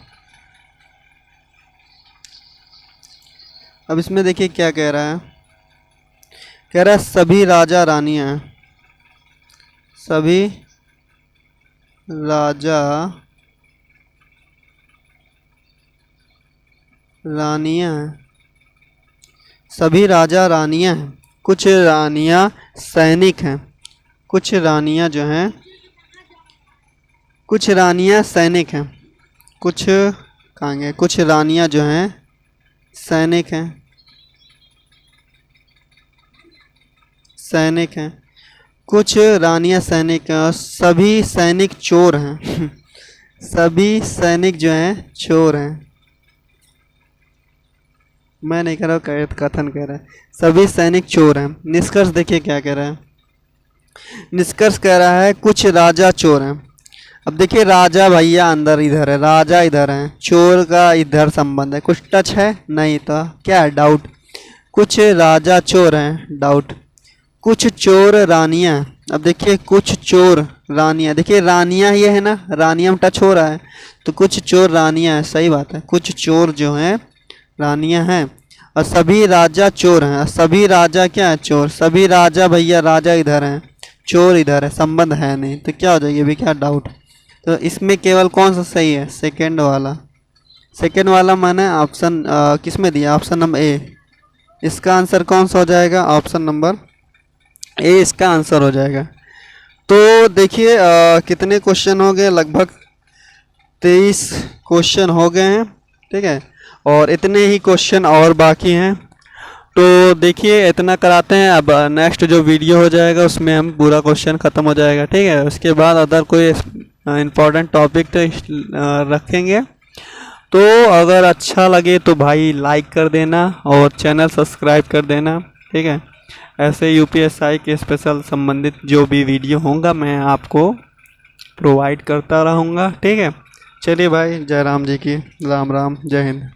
S1: अब इसमें देखिए क्या कह रहा है, कह रहा है सभी राजा रानियां, सभी राजा रानियां, सभी राजा रानियां हैं, कुछ रानियां सैनिक हैं, कुछ रानियां जो हैं, कुछ रानियां सैनिक हैं, कुछ कहाँ गए? कुछ रानियां जो हैं सैनिक हैं, सैनिक हैं, कुछ रानियां सैनिक हैं, और सभी सैनिक चोर हैं सभी सैनिक जो हैं चोर हैं। मैं नहीं कह रहा हूँ, कथन कह रहा है सभी सैनिक चोर हैं। निष्कर्ष देखिए क्या कह रहा है, निष्कर्ष कह रहा है कुछ राजा चोर हैं। अब देखिए राजा भैया अंदर इधर है, राजा इधर है, चोर का इधर संबंध है, कुछ टच है? नहीं, तो क्या है? डाउट। कुछ राजा चोर हैं, डाउट। कुछ चोर रानियां, अब देखिए कुछ चोर रानियां, देखिए रानियां ये है ना, रानियां में टच हो रहा है, तो कुछ चोर रानियां है, सही बात है। कुछ चोर जो हैं रानियां हैं, और सभी राजा चोर हैं, सभी राजा क्या है? चोर। सभी राजा भैया, राजा इधर हैं, चोर इधर है, संबंध है नहीं, तो क्या हो जाएगी अभी? क्या डाउट? तो इसमें केवल कौन सा सही है? सेकंड वाला। सेकंड वाला मैंने ऑप्शन किस में दिया? ऑप्शन नंबर ए। इसका आंसर कौन सा हो जाएगा? ऑप्शन नंबर ए इसका आंसर हो जाएगा। तो देखिए कितने क्वेश्चन हो गए? लगभग 23 क्वेश्चन हो गए हैं, ठीक है, और इतने ही क्वेश्चन और बाकी हैं। तो देखिए इतना कराते हैं। अब नेक्स्ट जो वीडियो हो जाएगा उसमें हम पूरा क्वेश्चन ख़त्म हो जाएगा, ठीक है। उसके बाद अदर कोई इम्पोर्टेंट टॉपिक तो रखेंगे। तो अगर अच्छा लगे तो भाई लाइक कर देना और चैनल सब्सक्राइब कर देना, ठीक है। ऐसे यूपीएससी के स्पेशल संबंधित जो भी वीडियो होगा मैं आपको प्रोवाइड करता रहूँगा, ठीक है। चलिए भाई, जय राम जी की, राम राम, जय हिंद।